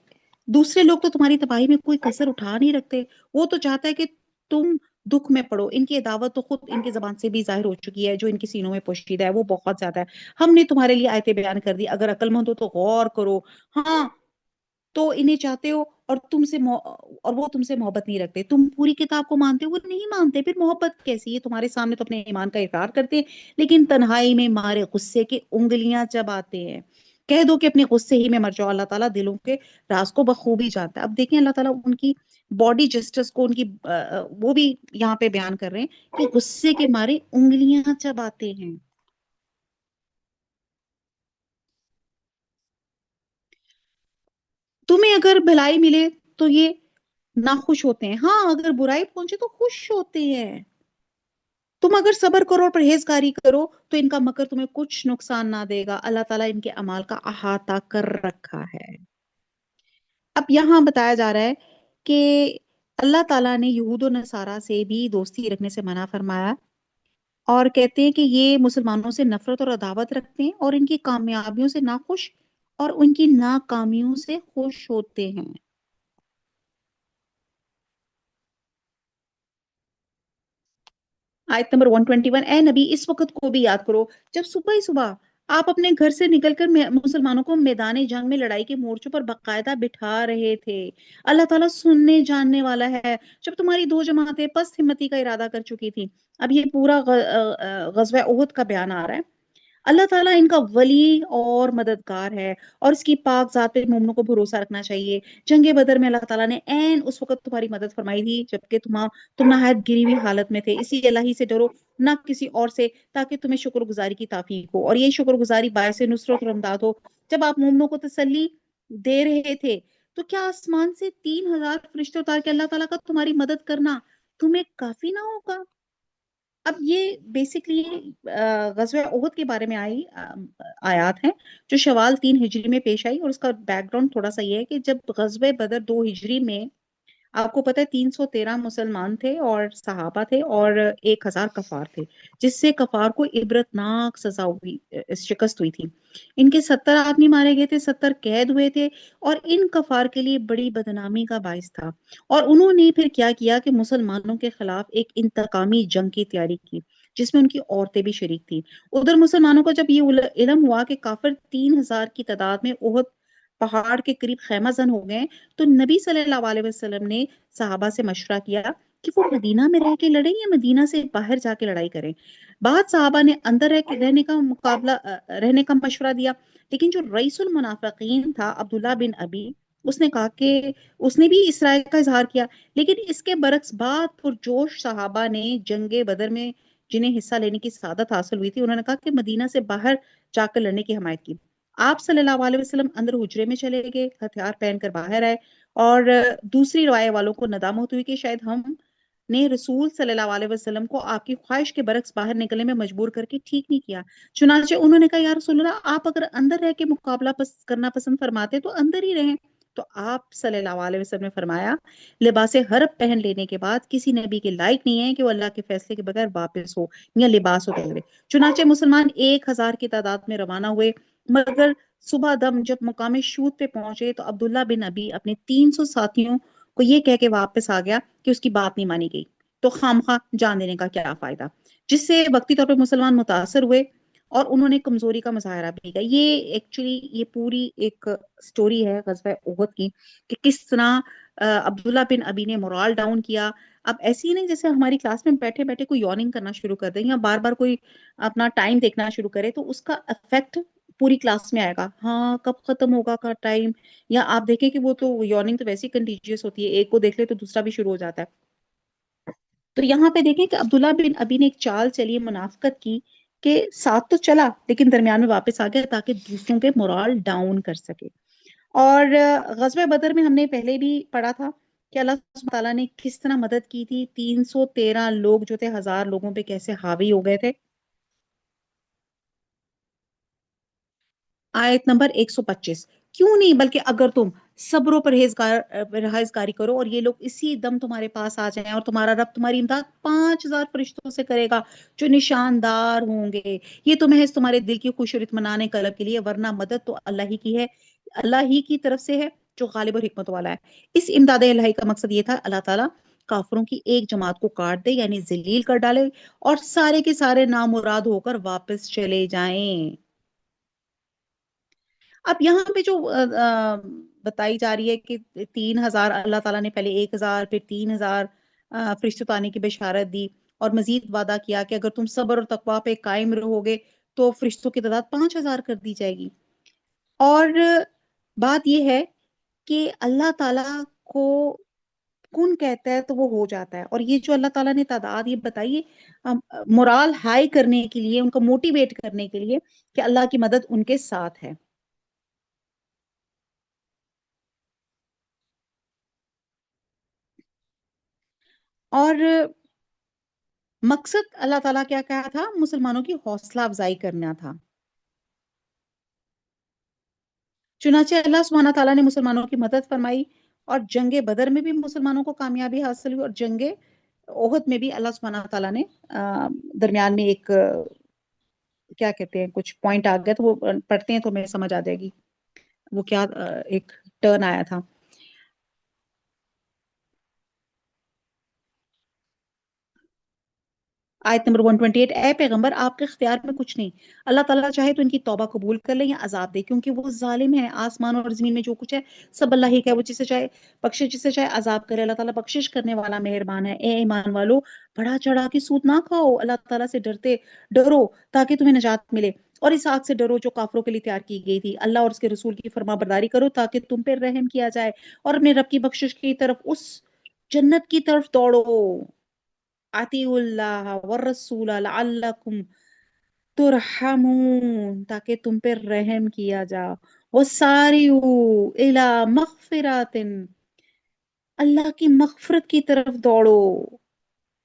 دوسرے لوگ تو تمہاری تباہی میں کوئی کسر اٹھا نہیں رکھتے. وہ تو چاہتا ہے کہ تم دکھ میں پڑو. ان کی عداوت تو خود ان کی زبان سے بھی ظاہر ہو چکی ہے، جو ان کے سینوں میں پوشیدہ ہے وہ بہت زیادہ ہے. ہم نے تمہارے لیے آیتیں بیان کر دی، اگر عقل مند ہو تو غور کرو. ہاں، تو انہیں چاہتے ہو اور اور وہ تم سے محبت نہیں رکھتے. تم پوری کتاب کو مانتے ہو، وہ نہیں مانتے، پھر محبت کیسی ہے؟ تمہارے سامنے تو اپنے ایمان کا اقرار کرتے ہیں، لیکن تنہائی میں مارے غصے کی انگلیاں چباتے ہیں. کہہ دو کہ اپنے غصے ہی میں مر جاؤ، اللہ تعالیٰ دلوں کے راز کو بخوبی جانتا ہے. اب دیکھیں اللہ تعالیٰ ان کی باڈی جسٹس کو، ان کی وہ بھی یہاں پہ بیان کر رہے ہیں کہ غصے کے مارے انگلیاں چباتے ہیں. تمہیں اگر بھلائی ملے تو یہ ناخوش ہوتے ہیں، ہاں اگر برائی پہنچے تو خوش ہوتے ہیں. تم اگر صبر کرو اور پرہیزگاری کرو تو ان کا مکر تمہیں کچھ نقصان نہ دے گا، اللہ تعالیٰ ان کے اعمال کا احاطہ کر رکھا ہے. اب یہاں بتایا جا رہا ہے کہ اللہ تعالیٰ نے یہود و نصارہ سے بھی دوستی رکھنے سے منع فرمایا، اور کہتے ہیں کہ یہ مسلمانوں سے نفرت اور عداوت رکھتے ہیں اور ان کی کامیابیوں سے ناخوش اور ان کی ناکامیوں سے خوش ہوتے ہیں. آیت نمبر 121، اے نبی اس وقت کو بھی یاد کرو جب صبح ہی صبح آپ اپنے گھر سے نکل کر مسلمانوں کو میدان جنگ میں لڑائی کے مورچوں پر باقاعدہ بٹھا رہے تھے. اللہ تعالیٰ سننے جاننے والا ہے. جب تمہاری دو جماعتیں پست ہمتی کا ارادہ کر چکی تھی، اب یہ پورا غزوہ احد کا بیان آ رہا ہے. اللہ تعالیٰ ان کا ولی اور مددگار ہے، اور اس کی پاک ذات پہ مومنوں کو بھروسہ رکھنا چاہیے. جنگ بدر میں اللہ تعالیٰ نے عین اس وقت تمہاری مدد فرمائی تھی جبکہ تم نہایت گری ہوئی حالت میں تھے. اسی اللہ ہی سے ڈرو، نہ کسی اور سے، تاکہ تمہیں شکر گزاری کی توفیق ہو، اور یہ شکر گزاری باعث نصرت اور امداد ہو. جب آپ مومنوں کو تسلی دے رہے تھے تو کیا آسمان سے 3,000 فرشتے اتار کے اللہ تعالیٰ کا تمہاری مدد کرنا تمہیں کافی نہ ہوگا؟ اب یہ بیسکلی غزوہ احد کے بارے میں آئی آیات ہیں جو شوال 3 ہجری میں پیش آئی. اور اس کا بیک گراؤنڈ تھوڑا سا یہ ہے کہ جب غزوہ بدر 2 ہجری میں، آپ کو پتہ ہے 313 مسلمان تھے اور صحابہ تھے اور 1,000 کفار تھے، جس سے کفار کو عبرتناک سزا ہوئی، شکست ہوئی تھی. ان کے 70 آدمی مارے گئے تھے، 70 قید ہوئے تھے، اور ان کفار کے لیے بڑی بدنامی کا باعث تھا. اور انہوں نے پھر کیا کیا کہ مسلمانوں کے خلاف ایک انتقامی جنگ کی تیاری کی، جس میں ان کی عورتیں بھی شریک تھیں. ادھر مسلمانوں کو جب یہ علم ہوا کہ کافر 3,000 کی تعداد میں احد پہاڑ کے قریب خیمہ زن ہو گئے، تو نبی صلی اللہ علیہ وسلم نے صحابہ سے مشورہ کیا کہ وہ مدینہ میں رہ کے لڑیں یا مدینہ سے باہر جا کے لڑائی کریں. بعض صحابہ نے اندر رہنے کا مشورہ دیا، لیکن جو رئیس المنافقین تھا عبداللہ بن ابی، اس نے کہا کہ اس نے بھی اس رائے کا اظہار کیا، لیکن اس کے برعکس بعد پرجوش صحابہ نے جنگ بدر میں جنہیں حصہ لینے کی سعادت حاصل ہوئی تھی، انہوں نے کہا کہ مدینہ سے باہر جا کر لڑنے کی حمایت کی۔ آپ صلی اللہ علیہ وسلم اندر حجرے میں چلے گئے، ہتھیار پہن کر باہر آئے، اور دوسری روایت والوں کو ندامت ہوئی کہ شاید ہم نے رسول صلی اللہ علیہ وسلم کو آپ کی خواہش کے برعکس باہر نکلنے میں مجبور کر کے ٹھیک نہیں کیا۔ چنانچہ انہوں نے کہا یا رسول اللہ، آپ اگر اندر رہ کے مقابلہ کرنا پسند فرماتے تو اندر ہی رہیں۔ تو آپ صلی اللہ علیہ وسلم نے فرمایا لباس حرب پہن لینے کے بعد کسی نبی کے لائق نہیں ہے کہ وہ اللہ کے فیصلے کے بغیر واپس ہو یا لباس اتارے۔ چنانچہ مسلمان 1000 کی تعداد میں روانہ ہوئے، مگر صبح دم جب مقام شوط پہ پہنچے تو عبداللہ بن ابی اپنے 300 ساتھیوں کو یہ کہہ کے واپس آ گیا کہ اس کی بات نہیں مانی گئی، تو خامخواہ جان دینے کا کیا فائدہ، جس سے وقتی طور پہ مسلمان متاثر ہوئے اور انہوں نے کمزوری کا مظاہرہ بھی کیا۔ یہ ایکچولی یہ پوری ایک سٹوری ہے غزوہ احد کی، کہ کس طرح عبداللہ بن ابی نے مورال ڈاؤن کیا۔ اب ایسی ہی نہیں جیسے ہماری کلاس میں بیٹھے بیٹھے کوئی یارننگ کرنا شروع کر دے یا بار بار کوئی اپنا ٹائم دیکھنا شروع کرے تو اس کا افیکٹ پوری کلاس میں آئے گا، ہاں کب ختم ہوگا کا ٹائم، یا آپ دیکھیں کہ وہ تو یارننگ تو ویسی کنٹیجیس ہوتی ہے، ایک کو دیکھ لے تو دوسرا بھی شروع ہو جاتا ہے۔ تو یہاں پہ دیکھیں کہ عبداللہ بن ابی نے ایک چال چلی، منافقت کی، کہ ساتھ تو چلا لیکن درمیان میں واپس آ گیا تاکہ دوسروں کے مورال ڈاؤن کر سکے۔ اور غزوہ بدر میں ہم نے پہلے بھی پڑھا تھا کہ اللہ سبحانہ تعالیٰ نے کس طرح مدد کی تھی، 313 لوگ جو تھے 1000 لوگوں پہ کیسے حاوی ہو گئے تھے۔ آیت نمبر 125، کیوں نہیں بلکہ اگر تم صبر و پرہیزگاری کرو اور یہ لوگ اسی دم تمہارے پاس آ جائیں اور تمہارا رب تمہاری امداد 5000 فرشتوں سے کرے گا جو نشاندار ہوں گے، یہ تو محض تمہارے دل کی خوش اور اطمینان قلب کے لیے، ورنہ مدد تو اللہ ہی کی ہے، اللہ ہی کی طرف سے ہے جو غالب اور حکمت والا ہے۔ اس امداد الہی کا مقصد یہ تھا اللہ تعالیٰ کافروں کی ایک جماعت کو کاٹ دے، یعنی ذلیل کر ڈالے، اور سارے کے سارے نامراد ہو کر واپس چلے جائیں۔ اب یہاں پہ جو بتائی جا رہی ہے کہ 3000، اللہ تعالیٰ نے پہلے 1000 پھر 3000 فرشتوں آنے کی بشارت دی، اور مزید وعدہ کیا کہ اگر تم صبر اور تقوی پہ قائم رہو گے تو فرشتوں کی تعداد 5000 کر دی جائے گی۔ اور بات یہ ہے کہ اللہ تعالیٰ کو کن کہتا ہے تو وہ ہو جاتا ہے، اور یہ جو اللہ تعالیٰ نے تعداد یہ بتائیے مورال ہائی کرنے کے لیے، ان کو موٹیویٹ کرنے کے لیے کہ اللہ کی مدد ان کے ساتھ ہے۔ اور مقصد اللہ تعالیٰ کیا کہا تھا، مسلمانوں کی حوصلہ افزائی کرنا تھا۔ چنانچہ اللہ سبحانہ تعالیٰ نے مسلمانوں کی مدد فرمائی، اور جنگ بدر میں بھی مسلمانوں کو کامیابی حاصل ہوئی، اور جنگ احد میں بھی اللہ سبحانہ تعالیٰ نے درمیان میں ایک کیا کہتے ہیں کچھ پوائنٹ آ گیا تو وہ پڑھتے ہیں تو ہمیں سمجھ آ جائے گی وہ کیا ایک ٹرن آیا تھا۔ آیت نمبر 128، اے پیغمبر آپ کے اختیار میں کچھ نہیں، اللہ تعالیٰ چاہے تو ان کی توبہ قبول کر لے یا عذاب دے، کیونکہ وہ ظالم ہے، آسمان اور زمین میں جو کچھ ہے سب اللہ ہی کا ہے، وہ جسے چاہے بخشے جسے چاہے عذاب کرے، اللہ تعالیٰ بخشش کرنے والا مہربان ہے۔ اے ایمان والو، بڑا چڑھا کے سود نہ کھاؤ، اللہ تعالیٰ سے ڈرو تاکہ تمہیں نجات ملے، اور اس آگ سے ڈرو جو کافروں کے لیے تیار کی گئی تھی، اللہ اور اس کے رسول کی فرما برداری کرو تاکہ تم پہ رحم کیا جائے، اور اپنے رب کی بخشش کی طرف، اس جنت کی طرف دوڑو۔ اطیعوا اللہ والرسول لعلکم ترحمون، تاکہ تم پہ رحم کیا جا، وسارعوا الی مغفرات، اللہ کی مغفرت کی طرف دوڑو،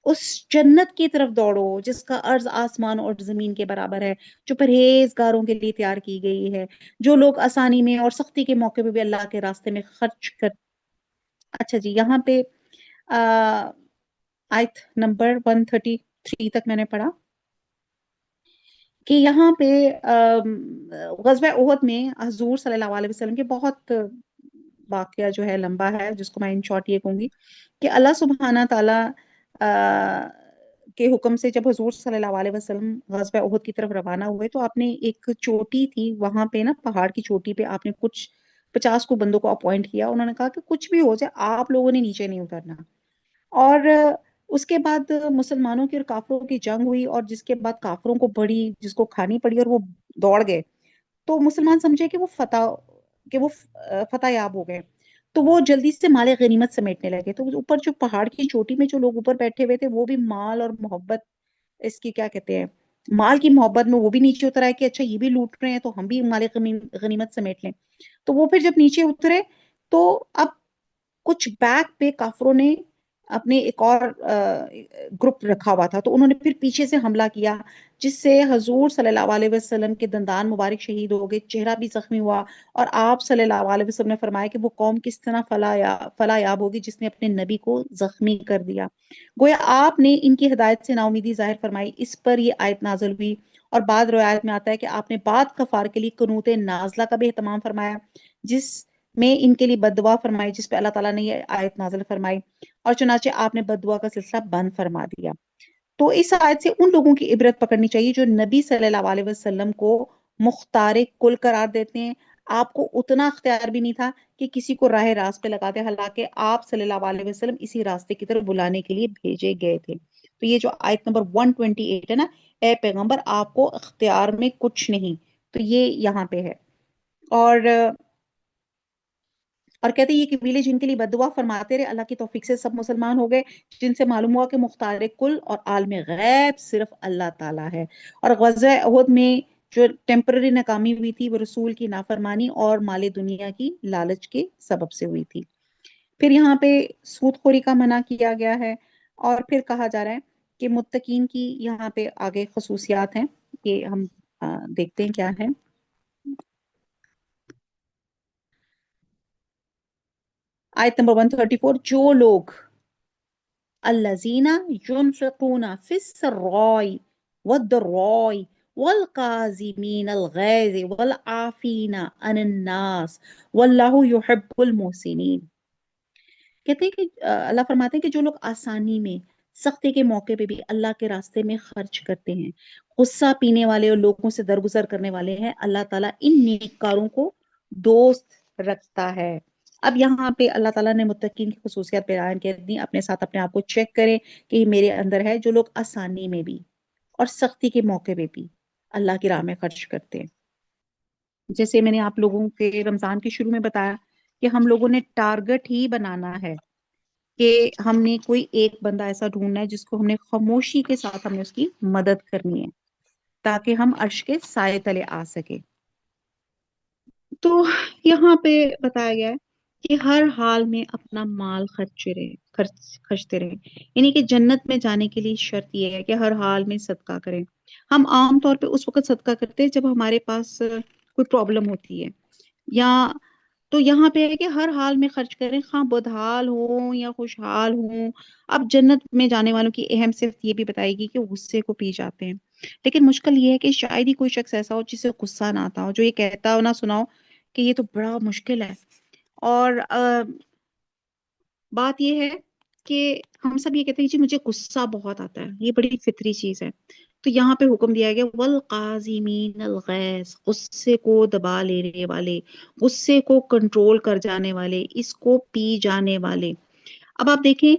اس جنت کی طرف دوڑو جس کا عرض آسمان اور زمین کے برابر ہے، جو پرہیزگاروں کے لیے تیار کی گئی ہے، جو لوگ آسانی میں اور سختی کے موقع پہ بھی اللہ کے راستے میں خرچ کر۔ اچھا جی، یہاں پہ آیت نمبر 133 تک میں نے پڑھا کہ یہاں پہ غزوہ احد میں حضور صلی اللہ علیہ وسلم کے بہت واقعہ جو ہے لمبا ہے، جس کو میں ان شارٹ یہ کہوں گی کہ اللہ سبحانہ تعالیٰ کے حکم سے جب حضور صلی اللہ علیہ وسلم غزوہ احد کی طرف روانہ ہوئے تو آپ نے ایک چوٹی تھی وہاں پہ نا، پہاڑ کی چوٹی پہ آپ نے کچھ 50 کو بندوں کو اپوائنٹ کیا، انہوں نے کہا کہ کچھ بھی ہو جائے آپ لوگوں نے نیچے نہیں اترنا۔ اور اس کے بعد مسلمانوں کی اور کافروں کی جنگ ہوئی، اور جس کے بعد کافروں کو بڑی جس کو کھانی پڑی اور وہ دوڑ گئے، تو مسلمان سمجھے کہ وہ فتح یاب ہو گئے، تو وہ جلدی سے مال غنیمت سمیٹنے لگے. تو اوپر جو پہاڑ کی چوٹی میں جو لوگ اوپر بیٹھے ہوئے تھے وہ بھی مال اور محبت، اس کی کیا کہتے ہیں، مال کی محبت میں وہ بھی نیچے اتر آئے کہ اچھا یہ بھی لوٹ رہے ہیں تو ہم بھی مال غنیمت سمیٹ لیں. تو وہ پھر جب نیچے اترے تو اب کچھ بیک پہ کافروں نے اپنے ایک اور گروپ رکھا ہوا تھا، تو انہوں نے پھر پیچھے سے حملہ کیا، جس سے حضور صلی اللہ علیہ وسلم کے دندان مبارک شہید ہو گئے، چہرہ بھی زخمی ہوا. اور آپ صلی اللہ علیہ وسلم نے فرمایا کہ وہ قوم کس طرح فلاح یاب ہوگی جس نے اپنے نبی کو زخمی کر دیا. گویا آپ نے ان کی ہدایت سے نا امیدی ظاہر فرمائی، اس پر یہ آیت نازل ہوئی. اور بعد روایت میں آتا ہے کہ آپ نے بعد کفار کے لیے قنوت نازلہ کا بھی اہتمام فرمایا، جس میں ان کے لیے بد دعا فرمائی، جس پہ اللہ تعالیٰ نے یہ آیت نازل فرمائی، اور چنانچہ آپ نے بد دعا کا سلسلہ بند فرما دیا. تو اس آیت سے ان لوگوں کی عبرت پکڑنی چاہیے جو نبی صلی اللہ علیہ وسلم کو مختار کل قرار دیتے ہیں. آپ کو اتنا اختیار بھی نہیں تھا کہ کسی کو راہ راست پہ لگاتے، حالانکہ آپ صلی اللہ علیہ وسلم اسی راستے کی طرف بلانے کے لیے بھیجے گئے تھے. تو یہ جو آیت نمبر 128 ہے نا، اے پیغمبر آپ کو اختیار میں کچھ نہیں، تو یہ یہاں پہ ہے. اور کہتے ہیں یہ قبیلے جن کے لیے بد دعا فرماتے رہے، اللہ کی توفیق سے سب مسلمان ہو گئے، جن سے معلوم ہوا کہ مختار کل اور عالم غیب صرف اللہ تعالیٰ ہے. اور غزوہ احد میں جو ٹیمپرری ناکامی ہوئی تھی وہ رسول کی نافرمانی اور مال دنیا کی لالچ کے سبب سے ہوئی تھی. پھر یہاں پہ سود خوری کا منع کیا گیا ہے، اور پھر کہا جا رہا ہے کہ متقین کی یہاں پہ آگے خصوصیات ہیں، یہ ہم دیکھتے ہیں کیا ہے. آیت نمبر 134، جو لوگ الذین ينفقون فی السراء والضراء والکاظمین الغیظ والعافین عن الناس واللہ یحب المحسنین. کہتے ہیں کہ اللہ فرماتے ہیں کہ جو لوگ آسانی میں، سختی کے موقع پہ بھی اللہ کے راستے میں خرچ کرتے ہیں، غصہ پینے والے اور لوگوں سے درگزر کرنے والے ہیں، اللہ تعالیٰ ان نیککاروں کو دوست رکھتا ہے. اب یہاں پہ اللہ تعالیٰ نے متقین کی خصوصیات بیان کر دی. اپنے ساتھ اپنے آپ کو چیک کریں کہ یہ میرے اندر ہے، جو لوگ آسانی میں بھی اور سختی کے موقع پہ بھی اللہ کی راہ میں خرچ کرتے ہیں. جیسے میں نے آپ لوگوں کے رمضان کے شروع میں بتایا کہ ہم لوگوں نے ٹارگٹ ہی بنانا ہے کہ ہم نے کوئی ایک بندہ ایسا ڈھونڈنا ہے جس کو ہم نے خاموشی کے ساتھ ہم نے اس کی مدد کرنی ہے تاکہ ہم عرش کے سائے تلے آ سکے. تو یہاں پہ بتایا گیا ہے کہ ہر حال میں اپنا مال خرچتے رہے، یعنی کہ جنت میں جانے کے لیے شرط یہ ہے کہ ہر حال میں صدقہ کریں. ہم عام طور پہ اس وقت صدقہ کرتے ہیں جب ہمارے پاس کوئی پرابلم ہوتی ہے، یا تو یہاں پہ ہے کہ ہر حال میں خرچ کریں، خواہ بدحال ہوں یا خوشحال ہوں. اب جنت میں جانے والوں کی اہم صفت یہ بھی بتائے گی کہ غصے کو پی جاتے ہیں. لیکن مشکل یہ ہے کہ شاید ہی کوئی شخص ایسا ہو جسے غصہ نہ آتا ہو، جو یہ کہتا ہو نہ سناؤ کہ یہ تو بڑا مشکل ہے. اور بات یہ ہے کہ ہم سب یہ کہتے ہیں جی مجھے غصہ بہت آتا ہے، یہ بڑی فطری چیز ہے. تو یہاں پہ حکم دیا گیا والقاظمین الغیظ، غصے کو دبا لینے والے، غصے کو کنٹرول کر جانے والے، اس کو پی جانے والے. اب آپ دیکھیں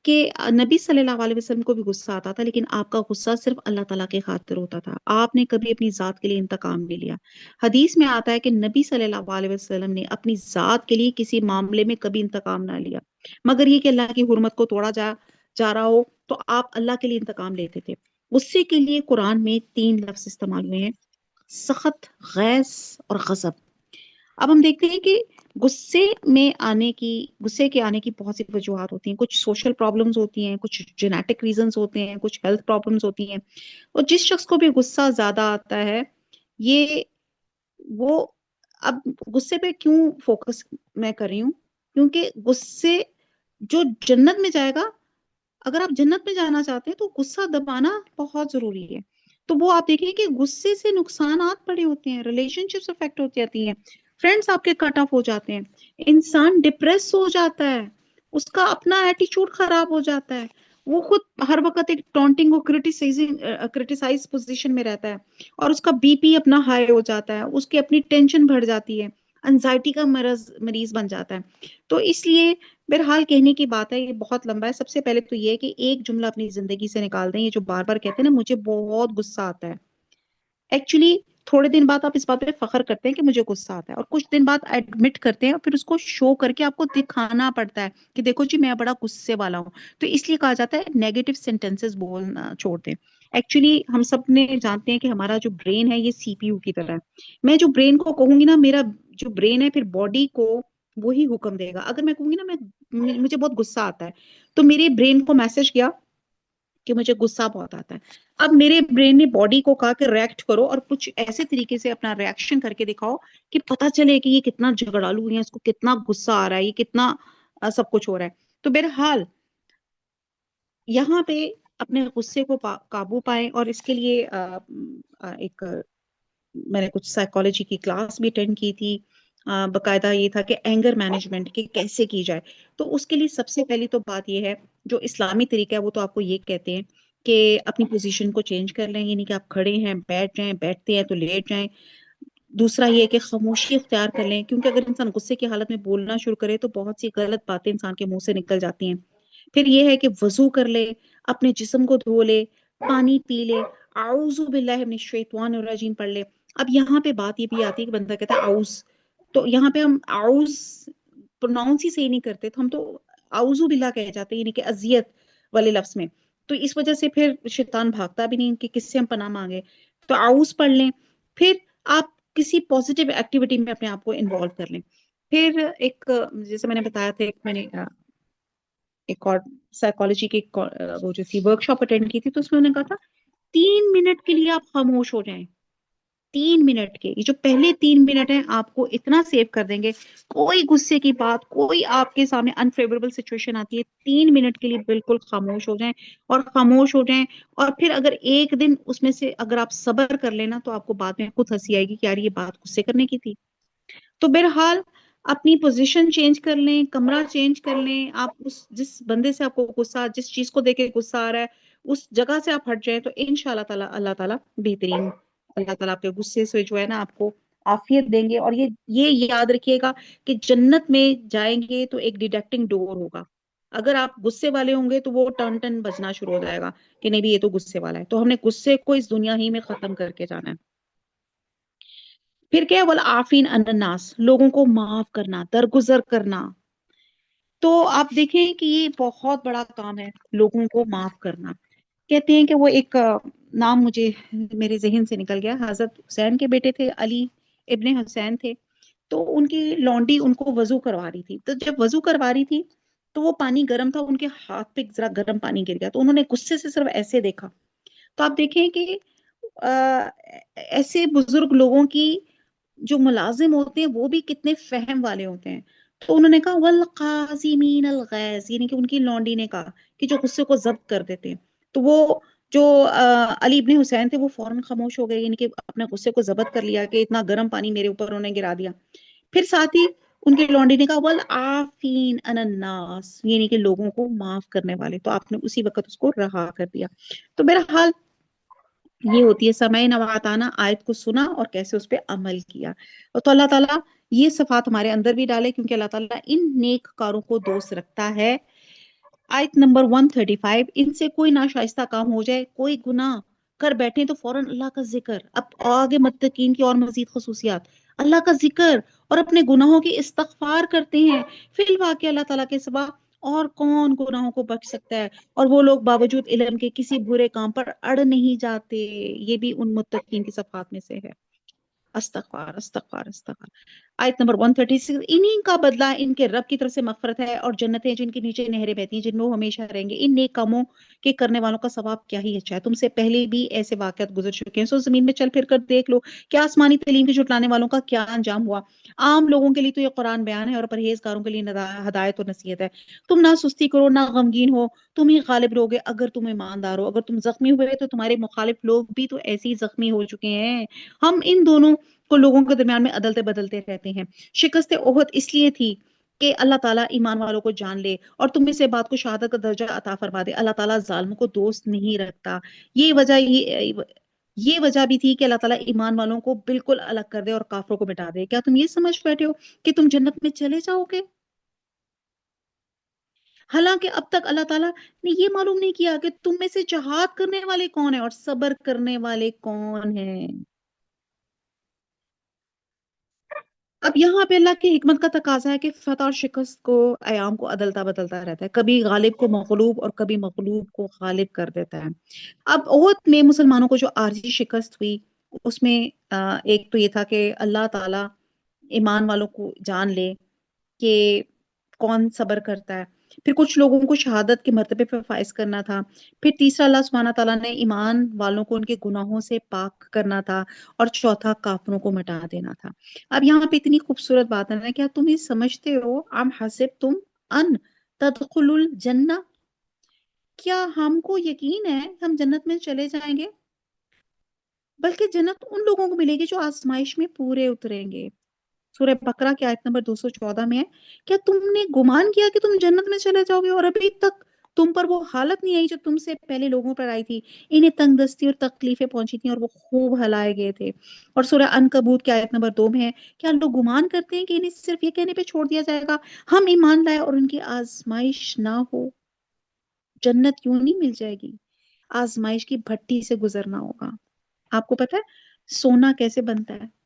کہ نبی صلی اللہ علیہ وسلم کو بھی غصہ آتا تھا، لیکن آپ کا غصہ صرف اللہ تعالیٰ کے خاطر ہوتا تھا. آپ نے کبھی اپنی ذات کے لیے انتقام نہیں لیا. حدیث میں آتا ہے کہ نبی صلی اللہ علیہ وسلم نے اپنی ذات کے لیے کسی معاملے میں کبھی انتقام نہ لیا، مگر یہ کہ اللہ کی حرمت کو توڑا جا رہا ہو تو آپ اللہ کے لیے انتقام لیتے تھے. غصے کے لیے قرآن میں 3 لفظ استعمال ہوئے ہیں: سخط، غیظ اور غضب. اب ہم دیکھتے ہیں کہ غصے کے آنے کی بہت سی وجوہات ہوتی ہیں. کچھ سوشل پرابلمز ہوتی ہیں، کچھ جینیٹک ریزنز ہوتے ہیں، کچھ ہیلتھ پرابلمز ہوتی ہیں. اور جس شخص کو بھی غصہ زیادہ آتا ہے، یہ وہ اب غصے پہ کیوں فوکس میں کر رہی ہوں، کیونکہ غصے جو جنت میں جائے گا، اگر آپ جنت میں جانا چاہتے ہیں تو غصہ دبانا بہت ضروری ہے. تو وہ آپ دیکھیں کہ غصے سے نقصانات بڑے ہوتے ہیں، ریلیشن شپس افیکٹ ہو جاتی ہیں، فرینڈس آپ کے کٹ آف ہو جاتے ہیں، انسان ڈپریس ہو جاتا ہے، اس کا اپنا ایٹیچیوڈ خراب ہو جاتا ہے، وہ خود ہر وقت ایک ٹونٹنگ اور کرٹیسائز پوزیشن میں رہتا ہے، اور اس کا بی پی اپنا ہائی ہو جاتا ہے، اس کی اپنی ٹینشن بڑھ جاتی ہے، انزائٹی کا مریض بن جاتا ہے. تو اس لیے بہرحال کہنے کی بات ہے، یہ بہت لمبا ہے. سب سے پہلے تو یہ ہے کہ ایک جملہ اپنی زندگی سے نکال دیں، یہ جو بار بار کہتے ہیں نا مجھے بہت غصہ آتا ہے. ایکچولی تھوڑے دن بعد آپ اس بات پہ فخر کرتے ہیں کہ مجھے غصہ آتا ہے، اور کچھ دن بعد ایڈمٹ کرتے ہیں اور پھر اس کو شو کر کے آپ کو دکھانا پڑتا ہے کہ دیکھو جی میں بڑا غصے والا ہوں. تو اس لیے کہا جاتا ہے نیگیٹو سینٹینسز بولنا چھوڑ دیں. ایکچولی ہم سب نے جانتے ہیں کہ ہمارا جو برین ہے یہ سی پی یو کی طرح ہے. میں جو برین کو کہوں گی نا، میرا جو برین ہے پھر باڈی کو وہی حکم دے گا. اگر میں کہوں گی نا مجھے بہت غصہ آتا ہے، تو میرے برین کو میسج کیا کہ مجھے غصہ بہت آتا ہے. اب میرے برین نے باڈی کو کہا کہ ریئیکٹ کرو، اور کچھ ایسے طریقے سے اپنا ریئیکشن کر کے دکھاؤ کہ پتا چلے کہ یہ کتنا جھگڑالو ہے، اس کو کتنا غصہ آ رہا ہے، یہ کتنا سب کچھ ہو رہا ہے. تو بہرحال یہاں پہ اپنے غصے کو قابو پائیں، اور اس کے لیے ایک میں نے کچھ سائیکالوجی کی کلاس بھی اٹینڈ کی تھی. باقاعدہ یہ تھا کہ اینگر مینجمنٹ کی کیسے کی جائے. تو اس کے لیے سب سے پہلی تو بات یہ ہے، جو اسلامی طریقہ ہے وہ تو آپ کو یہ کہتے ہیں کہ اپنی پوزیشن کو چینج کر لیں، یعنی کہ آپ کھڑے ہیں بیٹھ جائیں، بیٹھتے ہیں تو لیٹ جائیں. دوسرا یہ کہ خاموشی اختیار کر لیں، کیونکہ اگر انسان غصے کی حالت میں بولنا شروع کرے تو بہت سی غلط باتیں انسان کے منہ سے نکل جاتی ہیں. پھر یہ ہے کہ وضو کر لے، اپنے جسم کو دھو لے، پانی پی لے، اعوذ باللہ من الشیطان الرجیم پڑھ لے. اب یہاں پہ بات یہ بھی آتی ہے کہ بندہ کہتا ہے اعوذ، تو یہاں پہ ہم اعوذ پروناؤنس ہی صحیح نہیں کرتے، تو ہم تو اعوذ باللہ کہہ جاتے ہیں، یعنی کہ اذیت والے لفظ میں. تو اس وجہ سے پھر شیطان بھاگتا بھی نہیں کہ کس سے ہم پناہ مانگے. تو اعوذ پڑھ لیں. پھر آپ کسی پوزیٹیو ایکٹیویٹی میں اپنے آپ کو انوالو کر لیں. پھر ایک جیسے میں نے بتایا تھا، میں نے ایک اور سائیکالوجی کی وہ جو تھی ورک شاپ اٹینڈ کی تھی، تو اس میں انہوں نے کہا تھا 3 منٹ کے لیے آپ خاموش ہو جائیں. 3 منٹ کے، یہ جو پہلے 3 منٹ ہیں آپ کو اتنا سیو کر دیں گے. کوئی غصے کی بات، کوئی آپ کے سامنے انفیوریبل سچویشن آتی ہے، 3 منٹ کے لیے بالکل خاموش ہو جائیں اور خاموش ہو جائیں. اور پھر اگر ایک دن اس میں سے اگر آپ صبر کر لینا تو آپ کو بعد میں خود ہنسی آئے گی کہ یار یہ بات غصے کرنے کی تھی. تو بہرحال اپنی پوزیشن چینج کر لیں، کمرہ چینج کر لیں. آپ جس بندے سے آپ کو غصہ، جس چیز کو دیکھ کے غصہ آ رہا ہے اس جگہ سے آپ ہٹ جائیں، تو انشاءاللہ تعالی اللہ تعالیٰ بہترین، اللہ تعالیٰ آپ کے غصے سے جو ہے نا آپ کو عافیت دیں گے. اور یہ یاد رکھیے گا کہ جنت میں جائیں گے تو ایک ڈیڈکٹنگ ڈور ہوگا. اگر آپ غصے والے ہوں گے تو وہ ٹن ٹن بجنا شروع ہو جائے گا کہ نہیں بھی یہ تو غصے والا ہے. تو ہم نے غصے کو اس دنیا ہی میں ختم کر کے جانا ہے. پھر کیا بولا، عافین عن الناس، لوگوں کو معاف کرنا، درگزر کرنا. تو آپ دیکھیں کہ یہ بہت بڑا کام ہے، لوگوں کو معاف کرنا. کہتے ہیں کہ وہ ایک نام مجھے میرے ذہن سے نکل گیا، حضرت حسین کے بیٹے تھے، علی ابن حسین تھے. تو ان کی لونڈی ان کو وضو کروا رہی تھی. تو جب وضو کروا رہی تھی تو وہ پانی گرم تھا، ان کے ہاتھ پہ ذرا گرم پانی گر گیا. تو انہوں نے غصے سے صرف ایسے دیکھا. تو آپ دیکھیں کہ ایسے بزرگ لوگوں کی جو ملازم ہوتے ہیں وہ بھی کتنے فہم والے ہوتے ہیں. تو انہوں نے کہا والقاظمین الغیظ، یعنی کہ ان کی لونڈی نے کہا کہ جو غصے کو ضبط کر دیتے ہیں. تو وہ جو علی ابن حسین تھے وہ فوراً خاموش ہو گئے، یعنی کہ اپنے غصے کو ضبط کر لیا کہ اتنا گرم پانی میرے اوپر انہوں نے گرا دیا. پھر ساتھ ہی ان کی لونڈی نے کہا والعافین عن الناس، یعنی کہ لوگوں کو معاف کرنے والے. تو آپ نے اسی وقت اس کو رہا کر دیا. تو بہرحال یہ ہوتی ہے سمع نواتانا، آیت کو سنا اور کیسے اس پہ عمل کیا. اور تو اللہ تعالیٰ یہ صفات ہمارے اندر بھی ڈالے، کیونکہ اللہ تعالیٰ ان نیک کاروں کو دوست رکھتا ہے. آیت نمبر 135، ان سے کوئی ناشائستہ کام ہو جائے، کوئی گناہ کر بیٹھے تو فوراً اللہ کا ذکر. اب آگے متقین کی اور مزید خصوصیات، اللہ کا ذکر اور اپنے گناہوں کی استغفار کرتے ہیں. فی الواقع اللہ تعالیٰ کے سوا اور کون گناہوں کو بخش سکتا ہے، اور وہ لوگ باوجود علم کے کسی برے کام پر اڑ نہیں جاتے. یہ بھی ان متقین کی صفات میں سے ہے. استغفار استغفار استغفار. آیت نمبر 136، انہی کا بدلہ ان کے رب کی طرف سے مغفرت ہے اور جنتیں جن کے نیچے نہریں بہتی ہیں، جن میں وہ ہمیشہ رہیں گے. ان نیک کاموں کے کرنے والوں کا ثواب کیا ہی اچھا ہے. تم سے پہلے بھی ایسے واقعات گزر چکے ہیں، سو زمین میں چل پھر کر دیکھ لو کیا آسمانی تعلیم کے جھٹلانے والوں کا کیا انجام ہوا. عام لوگوں کے لیے تو یہ قرآن بیان ہے اور پرہیزگاروں کے لیے ہدایت اور نصیحت ہے. تم نہ سستی کرو نہ غمگین ہو، تم ہی غالب رہو گے اگر تم ایماندار ہو. اگر تم زخمی ہوئے تو تمہارے مخالف لوگ بھی تو ایسے ہی زخمی ہو چکے ہیں. ہم ان دونوں کو لوگوں کے درمیان میں عدلتے بدلتے رہتے ہیں. شکست احد اس لیے تھی کہ اللہ تعالیٰ ایمان والوں کو جان لے اور تم میں سے بات کو شہادت کا درجہ عطا فرما دے. اللہ تعالیٰ ظالموں کو دوست نہیں رکھتا. یہ وجہ بھی تھی کہ اللہ تعالیٰ ایمان والوں کو بالکل الگ کر دے اور کافروں کو مٹا دے. کیا تم یہ سمجھ بیٹھے ہو کہ تم جنت میں چلے جاؤ گے؟ حالانکہ اب تک اللہ تعالیٰ نے یہ معلوم نہیں کیا کہ تم میں سے جہاد کرنے والے کون ہیں اور صبر کرنے والے کون ہیں. اب یہاں پہ اللہ کی حکمت کا تقاضا ہے کہ فتح اور شکست کو ایام کو عدلتا بدلتا رہتا ہے، کبھی غالب کو مغلوب اور کبھی مغلوب کو غالب کر دیتا ہے۔ اب احد میں مسلمانوں کو جو عارضی شکست ہوئی، اس میں ایک تو یہ تھا کہ اللہ تعالی ایمان والوں کو جان لے کہ کون صبر کرتا ہے، پھر کچھ لوگوں کو شہادت کے مرتبے پر فائز کرنا تھا، پھر تیسرا اللہ سبحانہ تعالیٰ نے ایمان والوں کو ان کے گناہوں سے پاک کرنا تھا، اور چوتھا کافروں کو مٹا دینا تھا۔ اب یہاں پہ اتنی خوبصورت بات ہے نا، کیا تم یہ سمجھتے ہو ام حسب تم ان تدخلوا الجنہ، کیا ہم کو یقین ہے ہم جنت میں چلے جائیں گے؟ بلکہ جنت ان لوگوں کو ملے گی جو آزمائش میں پورے اتریں گے۔ سورہ بقرہ کی آیت نمبر 214 میں ہے، کیا تم نے گمان کیا کہ تم جنت میں چلے جاؤ گے اور ابھی تک تم پر وہ حالت نہیں آئی جو تم سے پہلے لوگوں پر آئی تھی؟ انہیں تنگ دستی اور تکلیفیں پہنچی تھیں اور وہ خوب ہلائے گئے تھے۔ اور سورہ عنکبوت کی آیت نمبر 2 میں ہے، کیا لوگ گمان کرتے ہیں کہ انہیں صرف یہ کہنے پہ چھوڑ دیا جائے گا ہم ایمان لائے اور ان کی آزمائش نہ ہو؟ جنت کیوں نہیں مل جائے گی؟ آزمائش کی بھٹی سے گزرنا ہوگا۔ آپ کو پتا ہے سونا کیسے بنتا ہے؟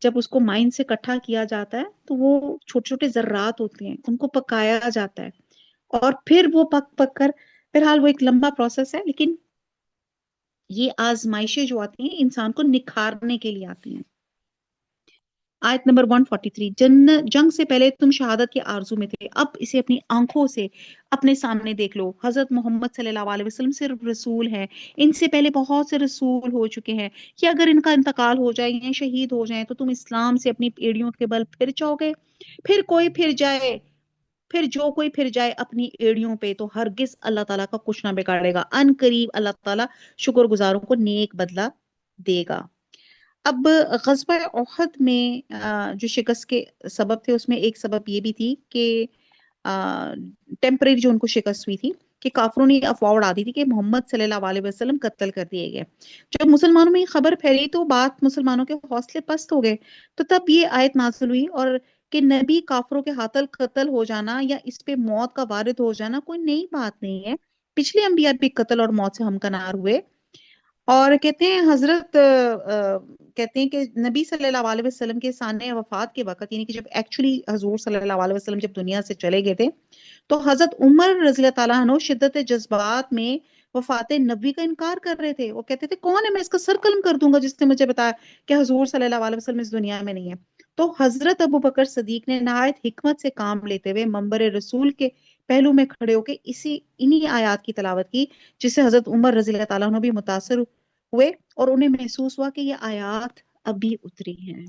جب اس کو مائن سے اکٹھا کیا جاتا ہے تو وہ چھوٹے چھوٹے ذرات ہوتے ہیں، ان کو پکایا جاتا ہے، اور پھر وہ پک پک کر، فی الحال وہ ایک لمبا پروسیس ہے، لیکن یہ آزمائشیں جو آتی ہیں انسان کو نکھارنے کے لیے آتی ہیں۔ آیت نمبر 143، جنگ سے پہلے تم شہادت کے آرزو میں تھے، اب اسے اپنی آنکھوں سے اپنے سامنے دیکھ لو۔ حضرت محمد صلی اللہ علیہ وسلم صرف رسول ہیں، ان سے پہلے بہت سے رسول ہو چکے ہیں، کہ اگر ان کا انتقال ہو جائے یا شہید ہو جائیں تو تم اسلام سے اپنی ایڑیوں کے بل پھر جاؤ گے؟ پھر جو کوئی پھر جائے اپنی ایڑیوں پہ تو ہرگز اللہ تعالیٰ کا کچھ نہ بگاڑے گا، ان قریب اللہ تعالیٰ شکر گزاروں کو نیک بدلہ دے گا۔ اب غزوہ احد میں جو شکست کے سبب تھے، اس میں ایک سبب یہ بھی تھی کہ ٹیمپریری جو ان کو شکست ہوئی تھی کہ کافروں نے افواہ اڑا دی تھی کہ محمد صلی اللہ علیہ وسلم قتل کر دیے گئے۔ جب مسلمانوں میں یہ خبر پھیلی تو بات مسلمانوں کے حوصلے پست ہو گئے، تو تب یہ آیت نازل ہوئی، اور کہ نبی کافروں کے ہاتھ قتل ہو جانا یا اس پہ موت کا وارد ہو جانا کوئی نئی بات نہیں ہے، پچھلے انبیاء بھی قتل اور موت سے ہمکنار ہوئے۔ اور کہتے ہیں حضرت کہتے ہیں کہ نبی صلی اللہ علیہ وسلم کے سانحہ وفات کے وقت، یعنی کہ جب ایکچولی حضور صلی اللہ علیہ وسلم جب دنیا سے چلے گئے تھے، تو حضرت عمر رضی اللہ تعالیٰ عنہ شدت جذبات میں وفات نبی کا انکار کر رہے تھے۔ وہ کہتے تھے کون ہے، میں اس کا سر قلم کر دوں گا جس نے مجھے بتایا کہ حضور صلی اللہ علیہ وسلم اس دنیا میں نہیں ہے۔ تو حضرت ابو بکر صدیق نے نہایت حکمت سے کام لیتے ہوئے منبر رسول کے پہلو میں کھڑے ہو کے انہی آیات کی تلاوت کی، جس سے حضرت عمر رضی اللہ تعالیٰ عنہ بھی متاثر ہوئے اور انہیں محسوس ہوا کہ یہ آیات ابھی اتری ہیں۔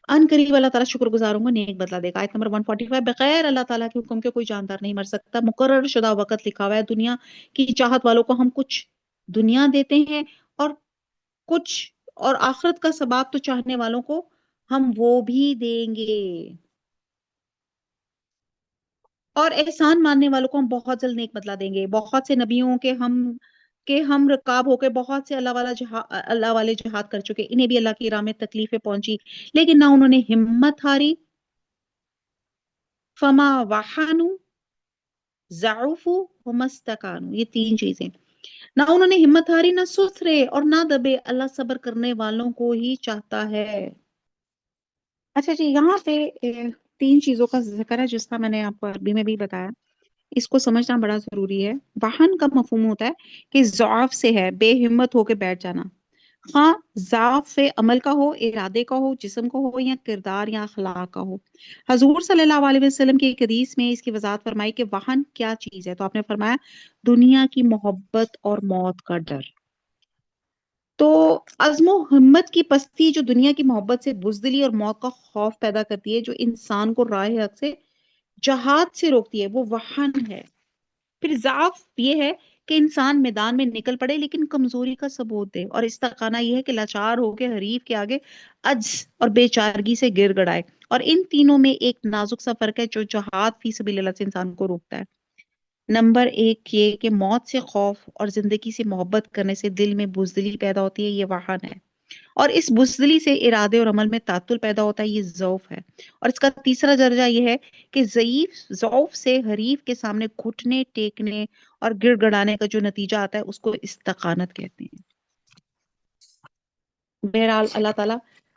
ان قریب اللہ تعالیٰ شکر گزاروں کو نیک بدلہ دے گا۔ آیت نمبر 145، بغیر اللہ تعالیٰ کے حکم کے کوئی جاندار نہیں مر سکتا، مقرر شدہ وقت لکھا ہوا ہے، دنیا کی چاہت والوں کو ہم کچھ دنیا دیتے ہیں، اور کچھ اور آخرت کا ثواب تو چاہنے والوں کو ہم وہ بھی دیں گے، اور احسان ماننے والوں کو ہم بہت جلد نیک بدلہ دیں گے۔ بہت سے نبیوں کے ہم رکاب ہو کے بہت سے اللہ والے جہاد کر چکے، انہیں بھی اللہ کی راہ میں تکلیفیں پہنچی، لیکن نہ انہوں نے ہمت ہاری، فما وہانو ضعفوا وما استکانوا، یہ تین چیزیں، نہ انہوں نے ہمت ہاری، نہ سسرے اور نہ دبے، اللہ صبر کرنے والوں کو ہی چاہتا ہے۔ اچھا جی، یہاں پہ تین چیزوں کا ذکر ہے جس کا میں نے آپ کو عربی میں بھی بتایا، اس کو سمجھنا بڑا ضروری ہے۔ واہن کا مفہوم ہوتا ہے کہ ضعف سے ہے، بے ہمت ہو کے بیٹھ جانا، خواہ ضعف عمل کا ہو، ارادے کا ہو، جسم کا ہو، یا کردار یا اخلاق کا ہو۔ حضور صلی اللہ علیہ وسلم کی ایک حدیث میں اس کی وضاحت فرمائی کہ واہن کیا چیز ہے، تو آپ نے فرمایا دنیا کی محبت اور موت کا ڈر۔ تو عزم و ہمت کی پستی جو دنیا کی محبت سے بزدلی اور موت کا خوف پیدا کرتی ہے، جو انسان کو راہ حق سے جہاد سے روکتی ہے، وہ وہن ہے۔ پھر ضعف یہ ہے کہ انسان میدان میں نکل پڑے لیکن کمزوری کا ثبوت دے، اور استقانہ یہ ہے کہ لاچار ہو کے حریف کے آگے عجز اور بے چارگی سے گر گڑائے۔ اور ان تینوں میں ایک نازک سا فرق ہے جو جہاد فی سبیل اللہ سے انسان کو روکتا ہے۔ نمبر ایک یہ کہ موت سے خوف اور زندگی سے محبت کرنے سے دل میں بزدلی پیدا ہوتی ہے، یہ واہن ہے، اور اس بزدلی سے ارادے اور عمل میں تعطل پیدا ہوتا ہے، یہ ضعف ہے۔ اور اس کا تیسرا درجہ یہ ہے کہ ضعف سے حریف کے سامنے گھٹنے ٹیکنے اور گڑ گڑانے کا جو نتیجہ آتا ہے اس کو استقامت کہتے ہیں۔ بہرحال اللہ تعالیٰ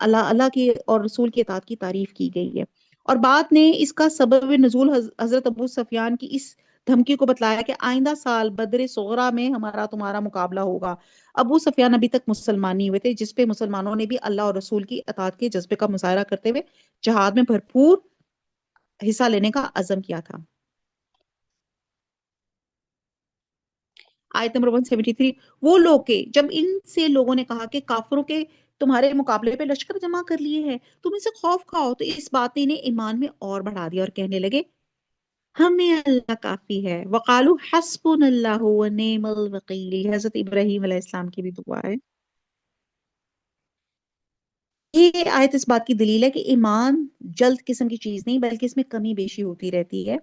اللہ اللہ کی اور رسول کی اطاعت کی تعریف کی گئی ہے۔ اور بعد نے اس کا سبب نزول حضرت ابو سفیان کی اس دھمکی کو بتلایا کہ آئندہ سال بدر صغرا میں ہمارا تمہارا مقابلہ ہوگا۔ ابو سفیان ابھی تک مسلمان نہیں ہوئے تھے، جس پہ مسلمانوں نے بھی اللہ اور رسول کی اطاعت کے جذبے کا مظاہرہ کرتے ہوئے جہاد میں بھرپور حصہ لینے کا عزم کیا تھا۔ آیت نمبر 173، وہ لوگ کے جب ان سے لوگوں نے کہا کہ کافروں کے تمہارے مقابلے پہ لشکر جمع کر لیے ہیں، تم ان سے خوف کھاؤ، تو اس بات نے انہیں ایمان میں اور بڑھا دیا اور کہنے لگے ہمیں اللہ کافی ہے۔ وقالو حسبنا اللہ ونعم الوکیل، حضرت ابراہیم علیہ السلام کی بھی دعا ہے۔ یہ آیت اس بات کی دلیل ہے کہ ایمان جلد قسم کی چیز نہیں، بلکہ اس میں کمی بیشی ہوتی رہتی ہے۔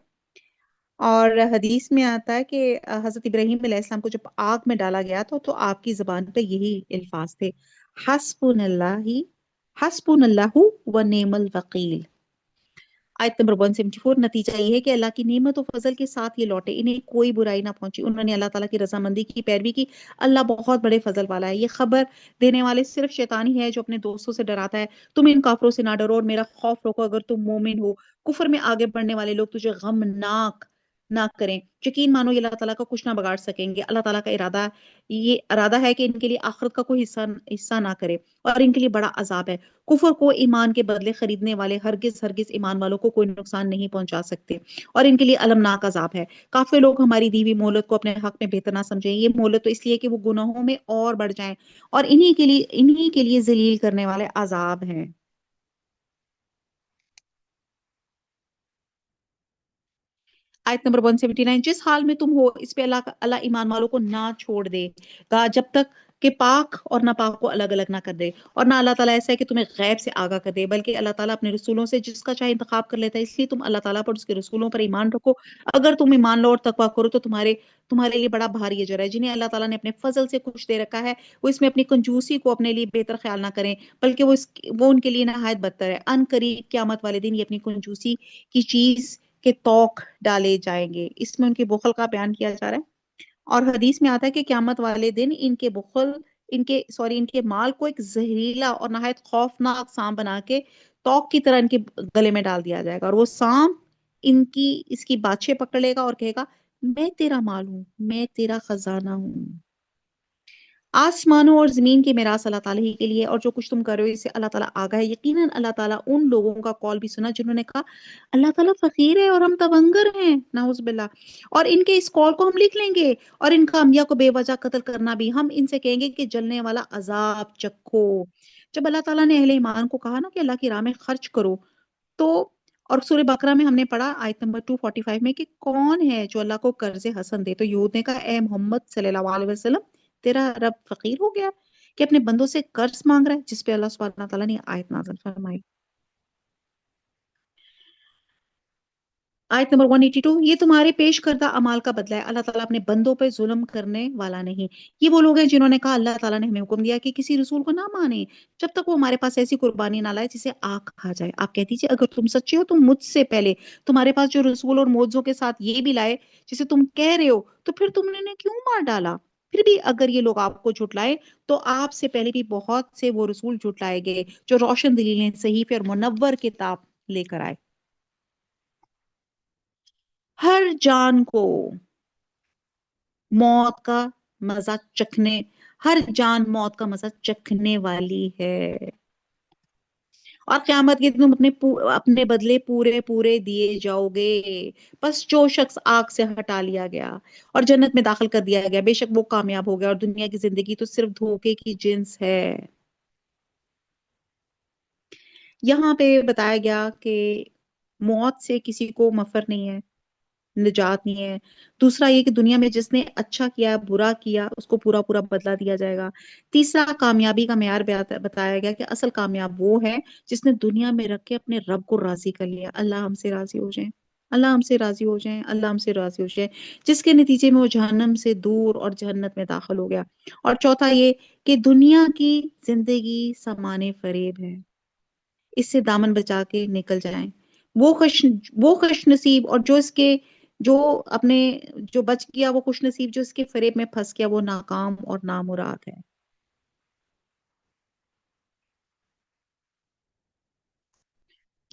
اور حدیث میں آتا ہے کہ حضرت ابراہیم علیہ السلام کو جب آگ میں ڈالا گیا تھا تو آپ کی زبان پہ یہی الفاظ تھے، حسبنا اللہ، حسبنا اللہ و نعم الوکیل۔ آیت نمبر 174، نتیجہ یہ ہے کہ اللہ کی نعمت و فضل کے ساتھ یہ لوٹے، انہیں کوئی برائی نہ پہنچی، انہوں نے اللہ تعالیٰ کی رضامندی کی پیروی کی، اللہ بہت بڑے فضل والا ہے۔ یہ خبر دینے والے صرف شیطان ہی ہے جو اپنے دوستوں سے ڈراتا ہے، تم ان کافروں سے نہ ڈرو اور میرا خوف رکھو اگر تم مومن ہو۔ کفر میں آگے بڑھنے والے لوگ تجھے غمناک نہ کریں، یقین مانو یہ اللہ تعالیٰ کا کچھ نہ بگاڑ سکیں گے۔ اللہ تعالیٰ کا ارادہ ہے کہ ان کے لیے آخرت کا کوئی حصہ نہ کرے اور ان کے لیے بڑا عذاب ہے۔ کفر کو ایمان کے بدلے خریدنے والے ہرگز ہرگز ایمان والوں کو کوئی نقصان نہیں پہنچا سکتے اور ان کے لیے المناک عذاب ہے۔ کافر لوگ ہماری دی ہوئی مہلت کو اپنے حق میں بہتر نہ سمجھیں، یہ مہلت تو اس لیے کہ وہ گناہوں میں اور بڑھ جائیں، اور انہی کے لیے ذلیل کرنے والے عذاب ہیں۔ آیت نمبر 179، جس حال میں تم ہو اس پہ اللہ ایمان والوں کو نہ چھوڑ دے گا جب تک کہ پاک اور ناپاک کو الگ الگ نہ کر دے، اور نہ اللہ تعالیٰ ایسا ہے کہ تمہیں غیب سے آگاہ کر دے، بلکہ اللہ تعالیٰ اپنے رسولوں سے جس کا چاہے انتخاب کر لیتا ہے، اس لیے تم اللہ تعالیٰ پر اس کے رسولوں پر ایمان رکھو۔ اگر تم ایمان لو اور تقویٰ کرو تو تمہارے لیے بڑا بھاری اجر ہے۔ جنہیں اللہ تعالیٰ نے اپنے فضل سے کچھ دے رکھا ہے وہ اس میں اپنی کنجوسی کو اپنے لیے بہتر خیال نہ کریں، بلکہ وہ ان کے لیے نہایت بدتر ہے۔ ان قریب قیامت والے دن یہ اپنی کنجوسی کی چیز کے توق ڈالے جائیں گے۔ اس میں ان کے بخل کا بیان کیا جا رہا ہے، اور حدیث میں آتا ہے کہ قیامت والے دن ان کے مال کو ایک زہریلا اور نہایت خوفناک سانپ بنا کے توق کی طرح ان کے گلے میں ڈال دیا جائے گا، اور وہ سانپ اس کی باچھیں پکڑ لے گا اور کہے گا میں تیرا مال ہوں، میں تیرا خزانہ ہوں۔ آسمانوں اور زمین کی میراث اللہ تعالیٰ ہی کے لیے، اور جو کچھ تم کر رہے ہو اس سے اللہ تعالیٰ آگاہ ہے۔ یقیناً اللہ تعالیٰ ان لوگوں کا قول بھی سنا جنہوں نے کہا اللہ تعالیٰ فقیر ہے اور ہم تونگر ہیں، نعوذ باللہ، اور ان کے اس قول کو ہم لکھ لیں گے، اور ان کا انبیاء کو بے وجہ قتل کرنا بھی ہم ان سے کہیں گے کہ جلنے والا عذاب چکھو۔ جب اللہ تعالیٰ نے اہل ایمان کو کہا نا کہ اللہ کی راہ میں خرچ کرو، تو اور سورہ بقرہ میں ہم نے پڑھا آیت نمبر 245 میں کہ کون ہے جو اللہ کو قرض حسن دے، تو یہود نے کہا اے محمد صلی اللہ علیہ وسلم تیرا رب فقیر ہو گیا کہ اپنے بندوں سے قرض مانگ رہا ہے، جس پہ اللہ سبحانہ تعالیٰ نے آیت نازل فرمائی۔ آیت نمبر 182، یہ تمہارے پیش کردہ اعمال کا بدلہ ہے، اللہ تعالیٰ اپنے بندوں پہ ظلم کرنے والا نہیں۔ یہ وہ لوگ ہیں جنہوں نے کہا اللہ تعالیٰ نے ہمیں حکم دیا کہ کسی رسول کو نہ مانے جب تک وہ ہمارے پاس ایسی قربانی نہ لائے جسے آگ کھا جائے۔ آپ کہہ دیجیے اگر تم سچے ہو تو مجھ سے پہلے تمہارے پاس جو رسول اور معجزوں کے ساتھ یہ بھی لائے جسے تم کہہ رہے ہو، تو پھر تم نے انہیں کیوں مار ڈالا؟ پھر بھی اگر یہ لوگ آپ کو جھٹلائے تو آپ سے پہلے بھی بہت سے وہ رسول جھٹلائے گئے جو روشن دلیلیں، صحیفے اور منور کتاب لے کر آئے۔ ہر جان کو موت کا مزہ چکھنے ہر جان موت کا مزہ چکھنے والی ہے، اور قیامت کے دن تم اپنے بدلے پورے پورے دیے جاؤ گے۔ بس جو شخص آگ سے ہٹا لیا گیا اور جنت میں داخل کر دیا گیا، بے شک وہ کامیاب ہو گیا، اور دنیا کی زندگی تو صرف دھوکے کی جنس ہے۔ یہاں پہ بتایا گیا کہ موت سے کسی کو مفر نہیں ہے، نجات نہیں ہے۔ دوسرا یہ کہ دنیا میں جس نے اچھا کیا برا کیا اس کو پورا پورا بدلہ دیا جائے گا۔ تیسرا کامیابی کا معیار بتایا گیا کہ اصل کامیاب وہ ہے جس نے دنیا میں رکھ کے اپنے رب کو راضی کر لیا۔ اللہ ہم سے راضی ہو جائیں، اللہ ہم سے راضی ہو جائیں، اللہ ہم سے راضی ہو جائیں، جس کے نتیجے میں وہ جہنم سے دور اور جنت میں داخل ہو گیا۔ اور چوتھا یہ کہ دنیا کی زندگی سامان فریب ہے، اس سے دامن بچا کے نکل جائیں۔ وہ خوش نصیب اور جو اپنے جو بچ گیا، وہ خوش نصیب جو اس کے فریب میں پھنس گیا، وہ ناکام اور نامراد ہے۔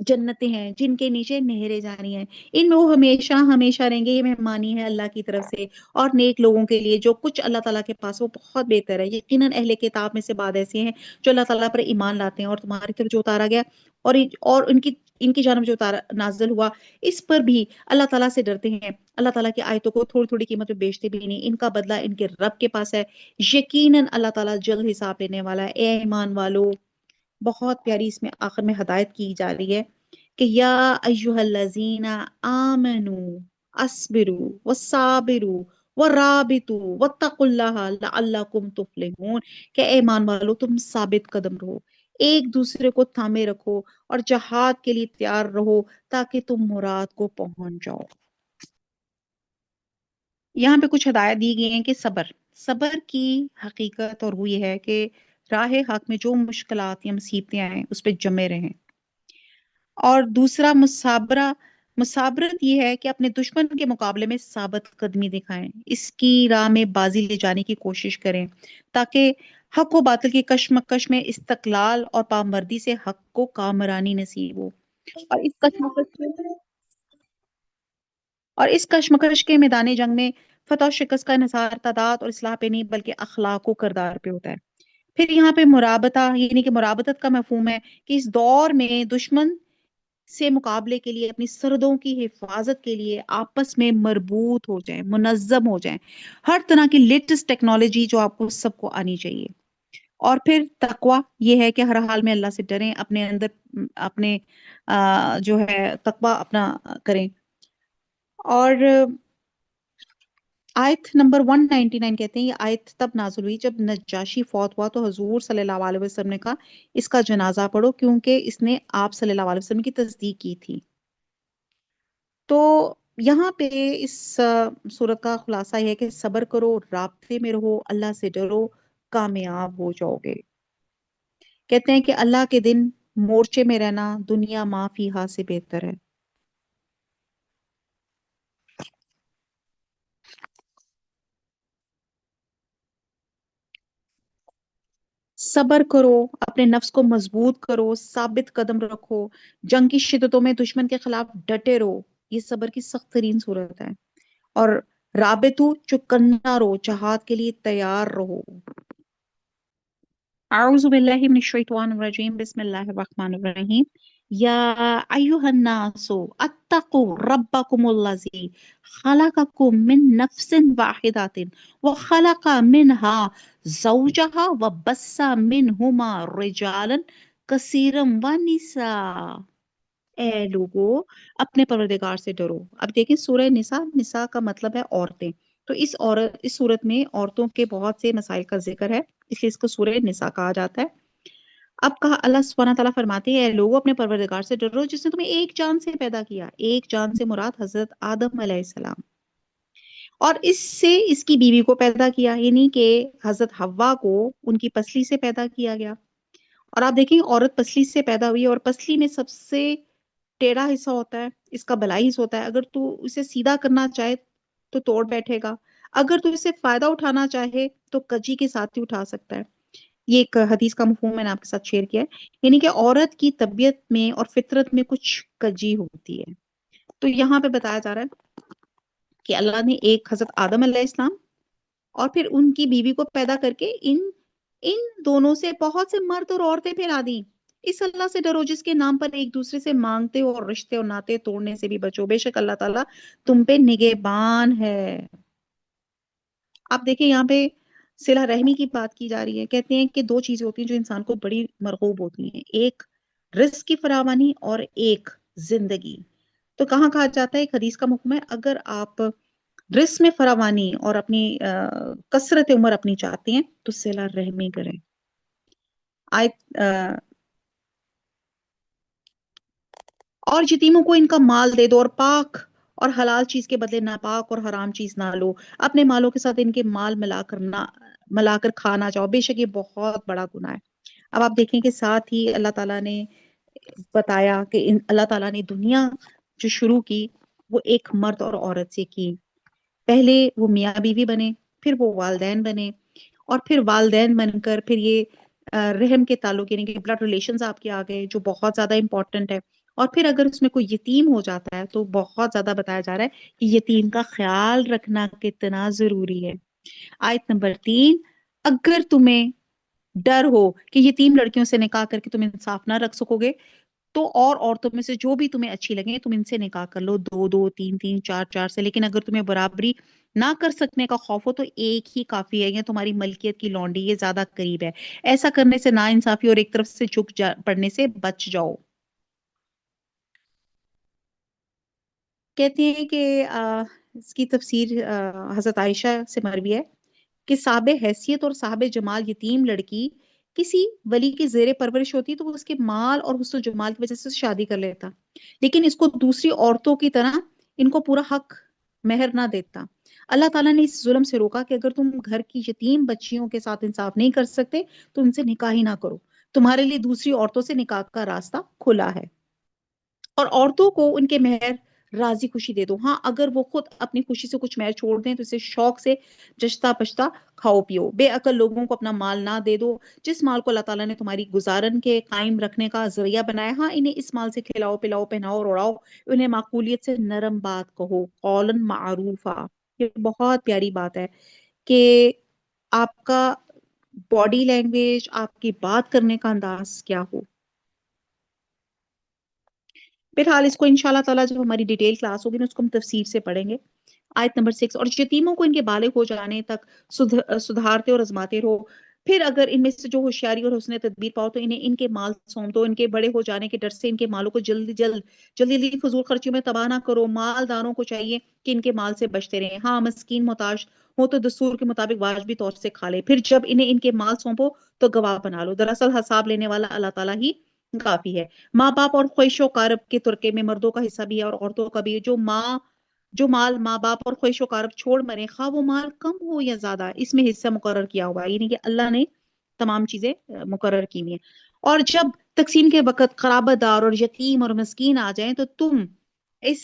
جنتیں ہیں جن کے نیچے نہریں جاری ہیں، ان میں وہ ہمیشہ ہمیشہ رہیں گے، یہ مہمانی ہے اللہ کی طرف سے۔ اور نیک لوگوں کے لیے جو کچھ اللہ تعالیٰ کے پاس وہ بہت بہتر ہے۔ یقیناً اہل کتاب میں سے بعض ایسے ہیں جو اللہ تعالیٰ پر ایمان لاتے ہیں، اور تمہاری طرف جو اتارا گیا اور ان کی جانب جو اتارا نازل ہوا اس پر بھی اللہ تعالیٰ سے ڈرتے ہیں، اللہ تعالیٰ کی آیتوں کو تھوڑی تھوڑی قیمت پہ بیچتے بھی نہیں، ان کا بدلہ ان کے رب کے پاس ہے، یقیناً اللہ تعالیٰ جلد حساب لینے والا ہے۔ اے ایمان والو، بہت پیاری اس میں آخر میں ہدایت کی جا رہی ہے کہ یا ایہا الذین آمنوا اصبروا وصابروا ورابطوا واتقوا اللہ لعلکم تفلحون، کہ اے ایمان والو تم ثابت قدم رہو، ایک دوسرے کو تھامے رکھو اور جہاد کے لیے تیار رہو تاکہ تم مراد کو پہنچ جاؤ۔ یہاں پہ کچھ ہدایت دی گئی ہیں کہ صبر کی حقیقت اور وہ یہ ہے کہ راہ حق میں جو مشکلات یا مصیبتیں آئیں اس پہ جمے رہیں، اور دوسرا مسابرت یہ ہے کہ اپنے دشمن کے مقابلے میں ثابت قدمی دکھائیں، اس کی راہ میں بازی لے جانے کی کوشش کریں تاکہ حق و باطل کی کشمکش میں استقلال اور پامردی سے حق کو کامرانی نصیب ہو۔ اور اس کشمکش اس کشمکش کے میدان جنگ میں فتح و شکست کا انحصار تعداد اور اصلاح پہ نہیں بلکہ اخلاق و کردار پہ ہوتا ہے۔ پھر یہاں پہ مرابطہ یعنی کہ مرابطت کا مفہوم ہے کہ اس دور میں دشمن سے مقابلے کے لیے اپنی سرحدوں کی حفاظت کے لیے آپس میں مربوط ہو جائیں، منظم ہو جائیں، ہر طرح کی لیٹسٹ ٹیکنالوجی جو آپ کو سب کو آنی چاہیے۔ اور پھر تقوی یہ ہے کہ ہر حال میں اللہ سے ڈریں، اپنے اندر اپنے جو ہے تقوی اپنا کریں۔ اور آیت نمبر 199 کہتے ہیں یہ آیت تب نازل ہوئی جب نجاشی فوت ہوا تو حضور صلی اللہ علیہ وسلم نے کہا اس کا جنازہ پڑھو، کیونکہ اس نے آپ صلی اللہ علیہ وسلم کی تصدیق کی تھی۔ تو یہاں پہ اس سورت کا خلاصہ یہ ہے کہ صبر کرو، رابطے میں رہو، اللہ سے ڈرو، کامیاب ہو جاؤ گے۔ کہتے ہیں کہ اللہ کے دن مورچے میں رہنا دنیا ما فیہا سے بہتر ہے۔ صبر کرو، اپنے نفس کو مضبوط کرو، ثابت قدم رکھو، جنگ کی شدتوں میں دشمن کے خلاف ڈٹے رہو، یہ صبر کی سخت ترین صورت ہے۔ اور رابطو چکنا رہو، جہاد کے لیے تیار رہو۔ اعوذ باللہ من الشیطان الرجیم، بسم اللہ الرحمن الرحیم۔ یا ایہا الناس اتقوا ربکم الذی خلقکم من نفس واحدۃ وخلق منها زوجها وبث منہما رجالا کثیرا ونساء۔ اے لوگو اپنے پروردگار سے ڈرو۔ اب دیکھیں سورہ نساء کا مطلب ہے عورتیں، تو اس صورت میں عورتوں کے بہت سے مسائل کا ذکر ہے، اس لیے اس کو سورہ نساء کہا جاتا ہے۔ اب کہا اللہ سبحانہ تعالیٰ فرماتے ہیں اے لوگو اپنے پروردگار سے ڈرو جس نے تمہیں ایک جان سے پیدا کیا، ایک جان سے مراد حضرت آدم علیہ السلام، اور اس سے اس کی بیوی کو پیدا کیا، یعنی کہ حضرت حوا کو ان کی پسلی سے پیدا کیا گیا۔ اور آپ دیکھیں عورت پسلی سے پیدا ہوئی، اور پسلی میں سب سے ٹیڑھا حصہ ہوتا ہے، اس کا بلائی حصہ ہوتا ہے، اگر تو اسے سیدھا کرنا چاہے تو توڑ بیٹھے گا، اگر تو اسے فائدہ اٹھانا چاہے تو کجی کے ساتھ ہی اٹھا سکتا ہے۔ یہ ایک حدیث کا مفہوم میں نے آپ کے ساتھ شیئر کیا ہے، یعنی کہ عورت کی طبیعت میں اور فطرت میں کچھ کجی ہوتی ہے۔ تو یہاں پہ بتایا جا رہا ہے کہ اللہ نے ایک حضرت آدم علیہ السلام اور پھر ان کی بیوی کو پیدا کر کے ان دونوں سے بہت سے مرد اور عورتیں پھیلا دی۔ اس اللہ سے ڈرو جس کے نام پر ایک دوسرے سے مانگتے ہو، اور رشتے اور ناطے توڑنے سے بھی بچو، بے شک اللہ تعالیٰ تم پہ نگہبان ہے۔ آپ دیکھیں یہاں پہ صلہ رحمی کی بات کی جا رہی ہے، کہتے ہیں کہ دو چیزیں ہوتی ہیں جو انسان کو بڑی مرغوب ہوتی ہیں، ایک رزق کی فراوانی اور ایک زندگی۔ تو کہاں کہا جاتا ہے ایک حدیث کا مفہوم ہے اگر آپ رزق میں فراوانی اور اپنی کثرت عمر اپنی چاہتے ہیں تو صلہ رحمی کریں۔ اور یتیموں کو ان کا مال دے دو، اور پاک اور حلال چیز کے بدلے ناپاک اور حرام چیز نہ لو، اپنے مالوں کے ساتھ ان کے مال ملا کر کھانا چاہو، بے شک یہ بہت بڑا گناہ ہے۔ اب آپ دیکھیں کہ ساتھ ہی اللہ تعالیٰ نے بتایا کہ اللہ تعالیٰ نے دنیا جو شروع کی وہ ایک مرد اور عورت سے کی، پہلے وہ میاں بیوی بنے، پھر وہ والدین بنے، اور پھر والدین بن کر پھر یہ رحم کے تعلق یعنی کہ بلڈ ریلیشنز آپ کے آ گئے جو بہت زیادہ امپورٹنٹ ہے، اور پھر اگر اس میں کوئی یتیم ہو جاتا ہے تو بہت زیادہ بتایا جا رہا ہے کہ یتیم کا خیال رکھنا کتنا ضروری ہے۔ آیت نمبر 3، اگر تمہیں ڈر ہو کہ یتیم لڑکیوں سے نکاح کر کے تم انصاف نہ رکھ سکو گے تو اور عورتوں میں سے جو بھی تمہیں اچھی لگیں تم ان سے نکاح کر لو، دو دو، تین تین، چار چار سے، لیکن اگر تمہیں برابری نہ کر سکنے کا خوف ہو تو ایک ہی کافی ہے، یا تمہاری ملکیت کی لونڈی یہ زیادہ قریب ہے۔ ایسا کرنے سے نا انصافی اور ایک طرف سے پڑنے سے بچ جاؤ۔ کہتے ہیں کہ اس کی تفسیر حضرت عائشہ سے مروی ہے کہ صاحب حیثیت اور صاحب جمال یتیم لڑکی کسی ولی کی زیر پرورش ہوتی تو وہ اس کے مال اور حسن و جمال کی وجہ سے شادی کر لیتا، لیکن اس کو دوسری عورتوں کی طرح ان کو پورا حق مہر نہ دیتا۔ اللہ تعالیٰ نے اس ظلم سے روکا کہ اگر تم گھر کی یتیم بچیوں کے ساتھ انصاف نہیں کر سکتے تو ان سے نکاح ہی نہ کرو، تمہارے لیے دوسری عورتوں سے نکاح کا راستہ کھلا ہے، اور عورتوں کو ان کے مہر راضی خوشی دے دو۔ ہاں اگر وہ خود اپنی خوشی سے کچھ مہر چھوڑ دیں تو اسے شوق سے جشتا پشتا کھاؤ پیو۔ بے عقل لوگوں کو اپنا مال نہ دے دو، جس مال کو اللہ تعالیٰ نے تمہاری گزارن کے قائم رکھنے کا ذریعہ بنایا، ہاں انہیں اس مال سے کھلاؤ پلاؤ، پہناؤ اور اڑاؤ، انہیں معقولیت سے نرم بات کہو، قولاً معروفا۔ یہ بہت پیاری بات ہے کہ آپ کا باڈی لینگویج، آپ کی بات کرنے کا انداز کیا ہو۔ بہرحال اس کو انشاءاللہ تعالیٰ جب ہماری ڈیٹیل کلاس ہوگی نا اس کو ہم تفصیل سے پڑھیں گے۔ آیت نمبر 6، اور یتیموں کو ان کے بالغ ہو جانے تک سدھارتے اور آزماتے رہو، پھر اگر ان میں سے جو ہوشیاری اور حسن تدبیر پاؤ تو انہیں ان کے مال سونپ دو، ان کے بڑے ہو جانے کے ڈر سے ان کے مالوں کو جلدی فضول خرچیوں میں تباہ نہ کرو۔ مالداروں کو چاہیے کہ ان کے مال سے بچتے رہیں، ہاں مسکین محتاج ہو تو دستور کے مطابق واجبی طور سے کھا لے، پھر جب انہیں ان کے مال سونپو تو گواہ بنا لو، دراصل حساب لینے والا اللہ تعالیٰ ہی کافی ہے۔ ماں باپ اور خواہش و کارب کے ترکے میں مردوں کا حصہ بھی ہے اور عورتوں کا بھی ہے، جو مال ماں باپ اور خواہش و کارب چھوڑ مرے، خواہ وہ مال کم ہو یا زیادہ، اس میں حصہ مقرر کیا ہوا ہے، یعنی کہ اللہ نے تمام چیزیں مقرر کی ہوئی ہیں۔ اور جب تقسیم کے وقت قرابت دار اور یتیم اور مسکین آ جائیں تو تم اس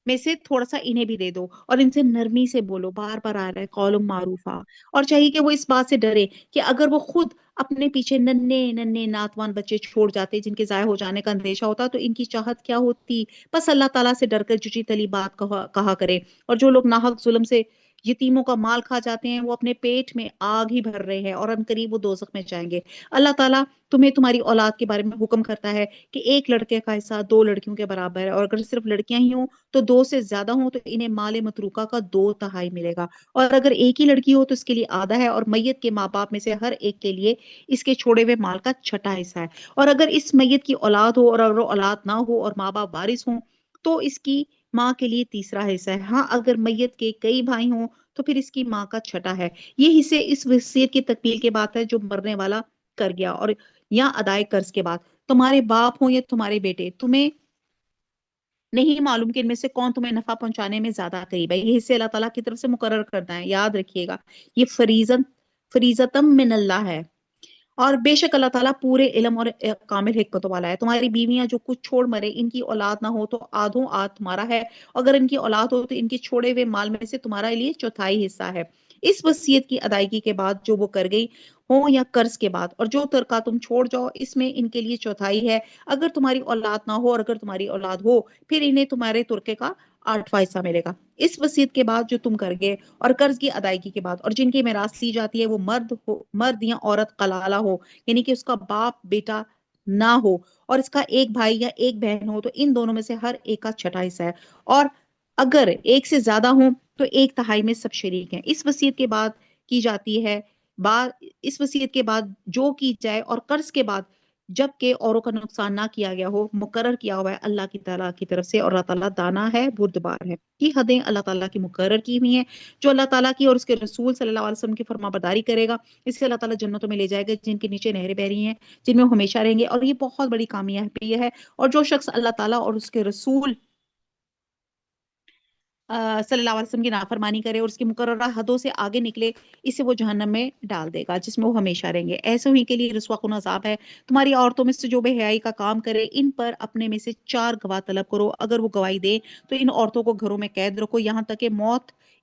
میں سے تھوڑا سا انہیں بھی دے دو اور ان سے نرمی سے بولو، بار بار آ رہا ہے قول معروفہ، اور چاہیے کہ وہ اس بات سے ڈرے کہ اگر وہ خود اپنے پیچھے ننھے ننھے ناتوان بچے چھوڑ جاتے جن کے ضائع ہو جانے کا اندیشہ ہوتا تو ان کی چاہت کیا ہوتی۔ بس اللہ تعالیٰ سے ڈر کر جچی تلی بات کہا کرے، اور جو لوگ ناحق ظلم سے یتیموں کا مال کھا جاتے ہیں وہ اپنے پیٹ میں آگ ہی بھر رہے ہیں اور عنقریب وہ دوزخ میں جائیں گے۔ اللہ تعالیٰ تمہیں تمہاری اولاد کے بارے میں حکم کرتا ہے کہ ایک لڑکے کا حصہ دو لڑکیوں کے برابر ہے، اور اگر صرف لڑکیاں ہی ہوں تو دو سے زیادہ ہوں تو انہیں مال متروکہ کا 2/3 ملے گا، اور اگر ایک ہی لڑکی ہو تو اس کے لیے آدھا ہے، اور میت کے ماں باپ میں سے ہر ایک کے لیے اس کے چھوڑے ہوئے مال کا 6واں حصہ ہے، اور اگر اس میت کی اولاد ہو اور اگر وہ اولاد نہ ہو اور ماں باپ وارث ہوں تو اس کی ماں کے لیے تیسرا حصہ ہے، ہاں اگر میت کے کئی بھائی ہوں تو پھر اس کی ماں کا 6واں ہے۔ یہ حصے اس وصیت کی تکمیل کے بعد ہے جو مرنے والا کر گیا، اور یا ادائے قرض کے بعد۔ تمہارے باپ ہوں یا تمہارے بیٹے، تمہیں نہیں معلوم کہ ان میں سے کون تمہیں نفع پہنچانے میں زیادہ قریب ہے، یہ حصے اللہ تعالیٰ کی طرف سے مقرر کرتا ہے، یاد رکھیے گا یہ فریضتم من اللہ ہے، اور بے شک اللہ تعالیٰ پورے علم اور کامل حکمت والا ہے۔ تمہاری بیویاں جو کچھ چھوڑ مرے ان کی اولاد نہ ہو تو آدھوں آدھ تمہارا ہے، اگر ان کی اولاد ہو تو ان کے چھوڑے ہوئے مال میں سے تمہارے لیے 4تھائی حصہ ہے، اس وصیت کی ادائیگی کے بعد جو وہ کر گئی ہو یا قرض کے بعد، اور جو ترکہ تم چھوڑ جاؤ اس میں ان کے لیے 4تھائی ہے، اگر تمہاری اولاد نہ ہو، اور اگر تمہاری اولاد ہو پھر انہیں تمہارے ترکے کا 8واں حصہ ملے گا، اس وصیت کے بعد جو تم کر گئے اور قرض کی ادائیگی کے بعد، اور جن کی میراث لی جاتی ہے وہ مرد یا عورت کلالہ ہو، یعنی کہ اس کا باپ بیٹا نہ ہو اور اس کا ایک بھائی یا ایک بہن ہو تو ان دونوں میں سے ہر ایک کا 6واں حصہ ہے، اور اگر ایک سے زیادہ ہوں تو 1/3 میں سب شریک ہیں۔ اس وصیت کے بعد کی جاتی ہے اس وصیت کے بعد جو کی جائے اور قرض کے بعد جب کہ اوروں کا نقصان نہ کیا گیا ہو، مقرر کیا ہوا ہے اللہ کی تعالیٰ کی طرف سے، اور اللہ تعالیٰ دانا ہے بردبار ہے۔ یہ حدیں اللہ تعالیٰ کی مقرر کی ہوئی ہیں، جو اللہ تعالیٰ کی اور اس کے رسول صلی اللہ علیہ وسلم کی فرما برداری کرے گا اس سے اللہ تعالیٰ جنتوں میں لے جائے گا جن کے نیچے نہریں بہ رہی ہیں، جن میں وہ ہمیشہ رہیں گے، اور یہ بہت بڑی کامیابی ہے۔ اور جو شخص اللہ تعالیٰ اور اس کے رسول صلی اللہ علیہ وسلم کی نافرمانی کرے اور اس کی مقررہ حدوں سے آگے نکلے، اسے وہ جہنم میں ڈال دے گا جس میں وہ ہمیشہ رہیں گے، ایسے ہی کے لیے رسوا کن عذاب ہے۔ تمہاری عورتوں میں سے جو بے حیائی کا کام کرے ان پر اپنے میں سے 4 گواہ طلب کرو، اگر وہ گواہی دے تو ان عورتوں کو گھروں میں قید رکھو یہاں تک کہ موت